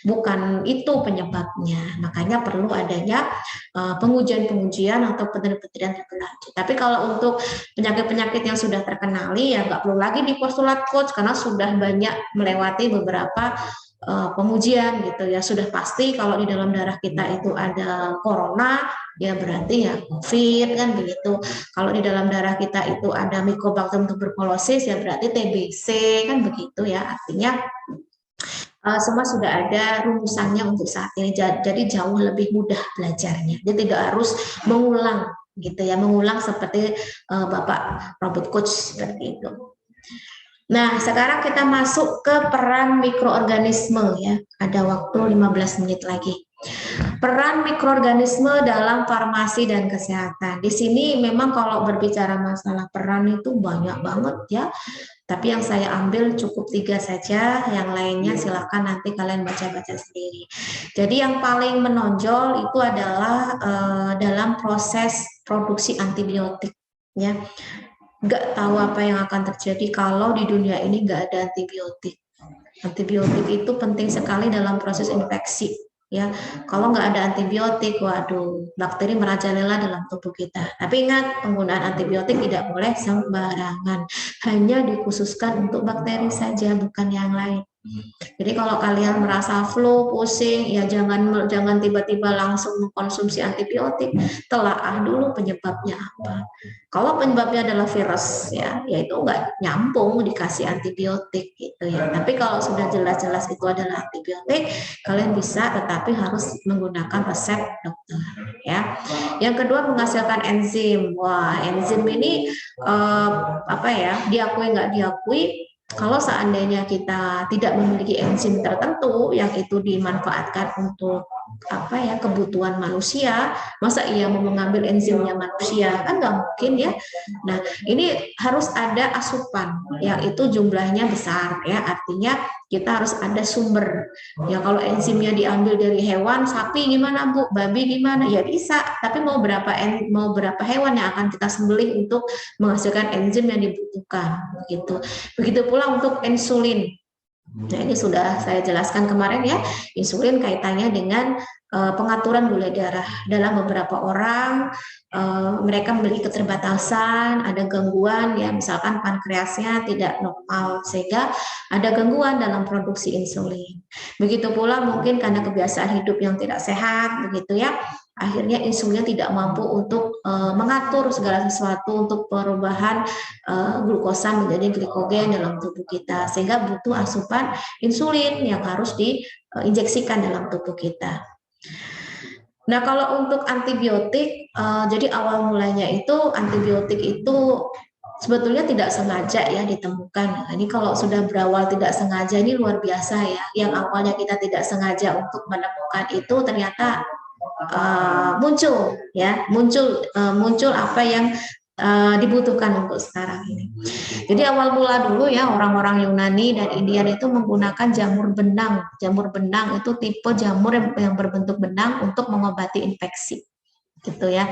bukan itu penyebabnya. Makanya perlu adanya pengujian-pengujian atau penelitian lebih lanjut. Tapi kalau untuk penyakit-penyakit yang sudah terkenali ya nggak perlu lagi di postulat coach karena sudah banyak melewati beberapa pengujian gitu ya. Sudah pasti kalau di dalam darah kita itu ada corona ya berarti ya COVID kan begitu. Kalau di dalam darah kita itu ada Mycobacterium tuberculosis ya berarti TBC kan begitu ya. Artinya semua sudah ada rumusannya untuk saat ini, jadi jauh lebih mudah belajarnya. Dia tidak harus mengulang gitu ya, mengulang seperti Bapak Robot Coach seperti itu. Nah, sekarang kita masuk ke peran mikroorganisme ya. Ada waktu 15 menit lagi. Peran mikroorganisme dalam farmasi dan kesehatan. Di sini memang kalau berbicara masalah peran itu banyak banget ya. Tapi yang saya ambil cukup 3 saja, yang lainnya silahkan nanti kalian baca-baca sendiri. Jadi yang paling menonjol itu adalah dalam proses produksi antibiotik ya. Nggak tahu apa yang akan terjadi kalau di dunia ini nggak ada antibiotik. Antibiotik itu penting sekali dalam proses infeksi. Ya, kalau nggak ada antibiotik, waduh, bakteri merajalela dalam tubuh kita. Tapi ingat, penggunaan antibiotik tidak boleh sembarangan. Hanya dikhususkan untuk bakteri saja, bukan yang lain. Jadi kalau kalian merasa flu, pusing, ya jangan tiba-tiba langsung mengkonsumsi antibiotik. Telaah dulu penyebabnya apa. Kalau penyebabnya adalah virus, ya itu nggak nyambung dikasih antibiotik gitu ya. Tapi kalau sudah jelas-jelas itu adalah antibiotik, kalian bisa, tetapi harus menggunakan resep dokter. Ya. Yang kedua menghasilkan enzim. Wah, enzim ini diakui nggak diakui. Kalau seandainya kita tidak memiliki enzim tertentu yang itu dimanfaatkan untuk kebutuhan manusia, masa ia mau mengambil enzimnya manusia, kan nggak mungkin ya. Nah, ini harus ada asupan yang itu jumlahnya besar ya, artinya kita harus ada sumber. Ya kalau enzimnya diambil dari hewan, sapi gimana Bu, babi gimana? Ya bisa, tapi mau berapa hewan yang akan kita sembelih untuk menghasilkan enzim yang dibutuhkan, begitu. Begitu pula untuk insulin. Nah, ini sudah saya jelaskan kemarin ya, insulin kaitannya dengan pengaturan gula darah. Dalam beberapa orang, mereka memiliki keterbatasan, ada gangguan ya, misalkan pankreasnya tidak normal, sehingga ada gangguan dalam produksi insulin. Begitu pula mungkin karena kebiasaan hidup yang tidak sehat, begitu ya, akhirnya insulinnya tidak mampu untuk mengatur segala sesuatu untuk perubahan glukosa menjadi glikogen dalam tubuh kita, sehingga butuh asupan insulin yang harus diinjeksikan dalam tubuh kita. Nah, kalau untuk antibiotik, jadi awal mulanya itu antibiotik itu sebetulnya tidak sengaja ya ditemukan. Nah, ini kalau sudah berawal tidak sengaja ini luar biasa ya. Yang awalnya kita tidak sengaja untuk menemukan itu ternyata muncul apa yang dibutuhkan untuk sekarang ini. Jadi awal mula dulu ya orang-orang Yunani dan Indian itu menggunakan jamur benang. Jamur benang itu tipe jamur yang berbentuk benang untuk mengobati infeksi. Gitu ya.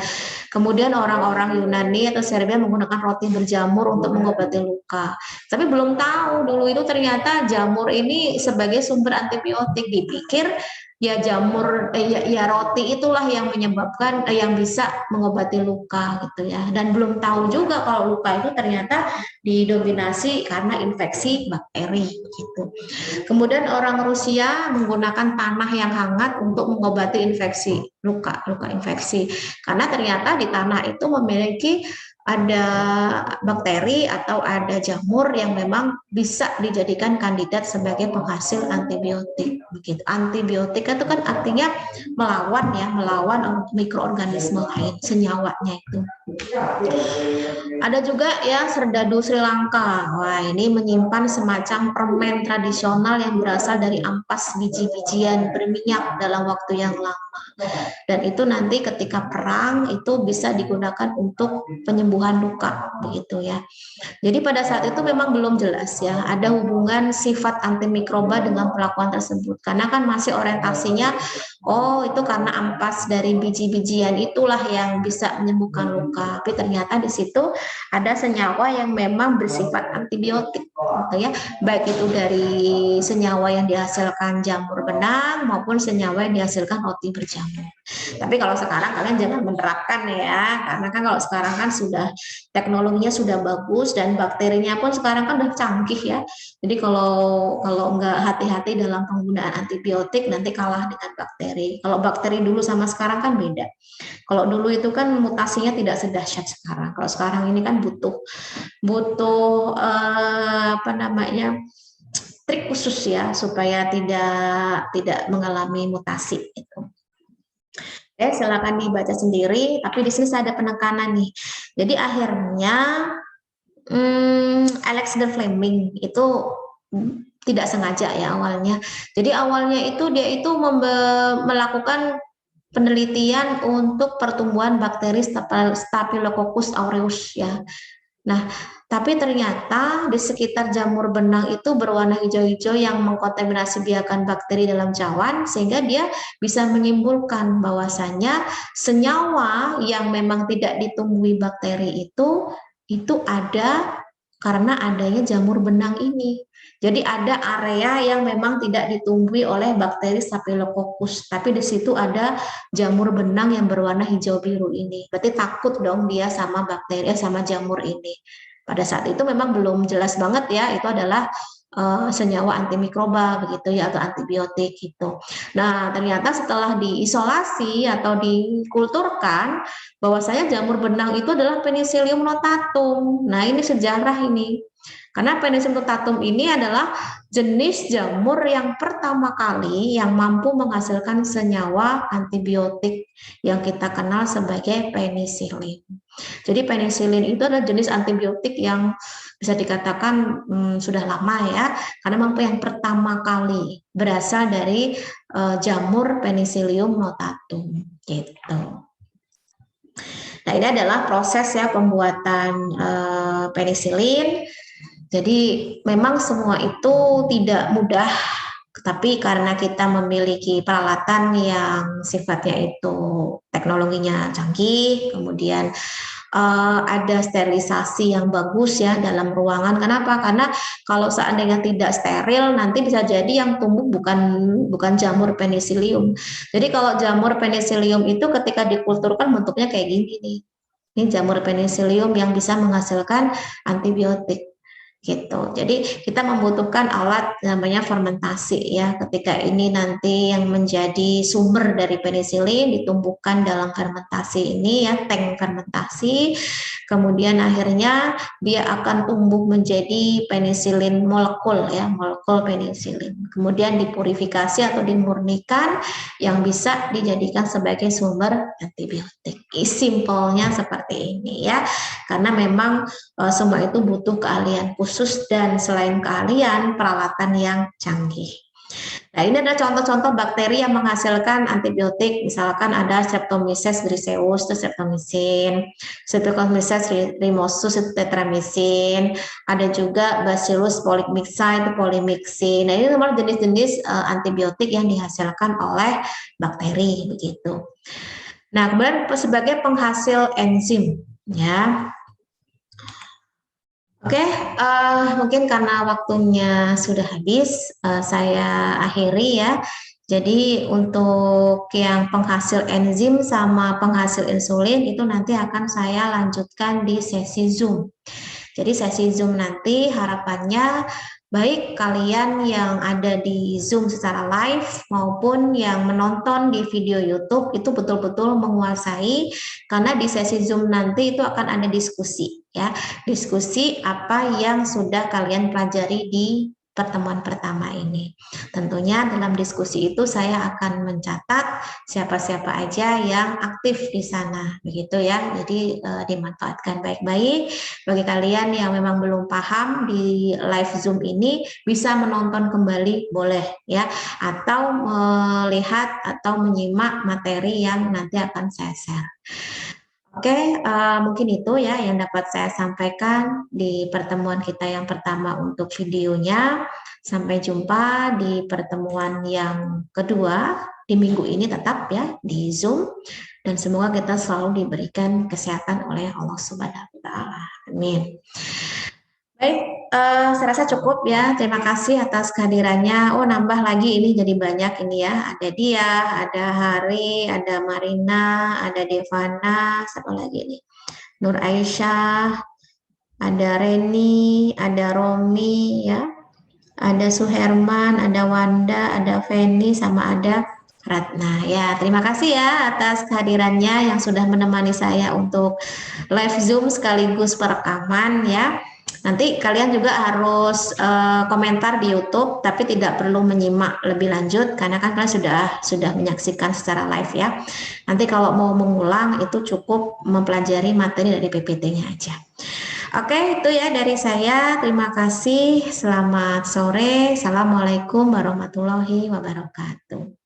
Kemudian orang-orang Yunani atau Serbia menggunakan roti berjamur untuk mengobati luka. Tapi belum tahu dulu itu ternyata jamur ini sebagai sumber antibiotik. Dipikir ya jamur ya roti itulah yang menyebabkan yang bisa mengobati luka gitu ya. Dan belum tahu juga kalau luka itu ternyata didominasi karena infeksi bakteri gitu. Kemudian orang Rusia menggunakan tanah yang hangat untuk mengobati infeksi luka infeksi, karena ternyata di tanah itu memiliki ada bakteri atau ada jamur yang memang bisa dijadikan kandidat sebagai penghasil antibiotik. Begitu. Antibiotik itu kan artinya melawan mikroorganisme lain, senyawanya itu. Ada juga ya serdadu Sri Lanka. Wah, ini menyimpan semacam permen tradisional yang berasal dari ampas biji-bijian berminyak dalam waktu yang lama. Dan itu nanti ketika perang itu bisa digunakan untuk penyembuhan luka, begitu ya. Jadi pada saat itu memang belum jelas ya ada hubungan sifat antimikroba dengan perlakuan tersebut, karena kan masih orientasinya itu karena ampas dari biji-bijian itulah yang bisa menyembuhkan luka. Tapi ternyata di situ ada senyawa yang memang bersifat antibiotik, gitu ya. Baik itu dari senyawa yang dihasilkan jamur benang maupun senyawa yang dihasilkan roti berjamur. Tapi kalau sekarang kalian jangan menerapkan ya, karena kan kalau sekarang kan sudah teknologinya sudah bagus dan bakterinya pun sekarang kan udah canggih ya. Jadi kalau nggak hati-hati dalam penggunaan antibiotik nanti kalah dengan bakteri. Kalau bakteri dulu sama sekarang kan beda. Kalau dulu itu kan mutasinya tidak sedahsyat sekarang. Kalau sekarang ini kan butuh trik khusus ya supaya tidak mengalami mutasi itu. Silakan dibaca sendiri, tapi di sini saya ada penekanan nih. Jadi akhirnya Alexander Fleming itu tidak sengaja ya awalnya. Jadi awalnya itu dia itu melakukan penelitian untuk pertumbuhan bakteri Staphylococcus aureus ya. Nah, tapi ternyata di sekitar jamur benang itu berwarna hijau-hijau yang mengkontaminasi biakan bakteri dalam cawan, sehingga dia bisa menyimpulkan bahwasanya senyawa yang memang tidak ditumbuhi bakteri itu ada karena adanya jamur benang ini. Jadi ada area yang memang tidak ditumbuhi oleh bakteri Staphylococcus, tapi di situ ada jamur benang yang berwarna hijau biru ini. Berarti takut dong dia sama bakteri sama jamur ini. Pada saat itu memang belum jelas banget ya, itu adalah senyawa antimikroba begitu ya atau antibiotik gitu. Nah, ternyata setelah diisolasi atau dikulturkan bahwasanya jamur benang itu adalah Penicillium notatum. Nah, ini sejarah ini. Karena Penicillium notatum ini adalah jenis jamur yang pertama kali yang mampu menghasilkan senyawa antibiotik yang kita kenal sebagai penicillin. Jadi penicillin itu adalah jenis antibiotik yang bisa dikatakan sudah lama ya, karena memang yang pertama kali berasal dari jamur Penicillium notatum gitu. Nah, ini adalah proses ya pembuatan penisilin. Jadi memang semua itu tidak mudah, tapi karena kita memiliki peralatan yang sifatnya itu teknologinya canggih, kemudian ada sterilisasi yang bagus ya dalam ruangan. Kenapa? Karena kalau seandainya tidak steril, nanti bisa jadi yang tumbuh bukan jamur penicillium. Jadi kalau jamur penicillium itu ketika dikulturkan bentuknya kayak gini nih. Ini jamur penicillium yang bisa menghasilkan antibiotik gitu. Jadi kita membutuhkan alat namanya fermentasi ya. Ketika ini nanti yang menjadi sumber dari penisilin ditumbuhkan dalam fermentasi ini ya, tank fermentasi. Kemudian akhirnya dia akan tumbuh menjadi penisilin molekul ya, molekul penisilin. Kemudian dipurifikasi atau dimurnikan yang bisa dijadikan sebagai sumber antibiotik. Simpelnya seperti ini ya. Karena memang semua itu butuh keahlian khusus dan selain keahlian peralatan yang canggih. Nah, ini adalah contoh-contoh bakteri yang menghasilkan antibiotik. Misalkan ada Streptomyces griseus itu streptomycin, Streptomyces rhinosus itu tetramycin, ada juga Bacillus polymyxa itu polymyxin. Nah, ini semua jenis-jenis antibiotik yang dihasilkan oleh bakteri begitu. Nah, kemudian sebagai penghasil enzim ya. Oke, mungkin karena waktunya sudah habis, saya akhiri ya. Jadi untuk yang penghasil enzim sama penghasil insulin itu nanti akan saya lanjutkan di sesi Zoom. Jadi sesi Zoom nanti harapannya baik kalian yang ada di Zoom secara live maupun yang menonton di video YouTube itu betul-betul menguasai, karena di sesi Zoom nanti itu akan ada diskusi ya. Diskusi apa yang sudah kalian pelajari di pertemuan pertama ini. Tentunya dalam diskusi itu saya akan mencatat siapa-siapa aja yang aktif di sana, begitu ya. Jadi dimanfaatkan baik-baik. Bagi kalian yang memang belum paham di live Zoom ini, bisa menonton kembali boleh ya, atau melihat atau menyimak materi yang nanti akan saya share. Oke, mungkin itu ya yang dapat saya sampaikan di pertemuan kita yang pertama untuk videonya. Sampai jumpa di pertemuan yang kedua di minggu ini tetap ya di Zoom. Dan semoga kita selalu diberikan kesehatan oleh Allah Subhanahu wa Ta'ala. Amin. Baik, saya rasa cukup ya. Terima kasih atas kehadirannya. Oh, nambah lagi ini jadi banyak ini ya. Ada dia, ada Hari, ada Marina, ada Devana, siapa lagi nih? Nur Aisyah, ada Reni, ada Romi ya. Ada Suherman, ada Wanda, ada Feni, sama ada Ratna. Ya, terima kasih ya atas kehadirannya yang sudah menemani saya untuk live Zoom sekaligus perekaman ya. Nanti kalian juga harus komentar di YouTube, tapi tidak perlu menyimak lebih lanjut karena kan kalian sudah menyaksikan secara live ya. Nanti kalau mau mengulang itu cukup mempelajari materi dari PPT-nya aja. Oke, itu ya dari saya. Terima kasih. Selamat sore. Assalamualaikum warahmatullahi wabarakatuh.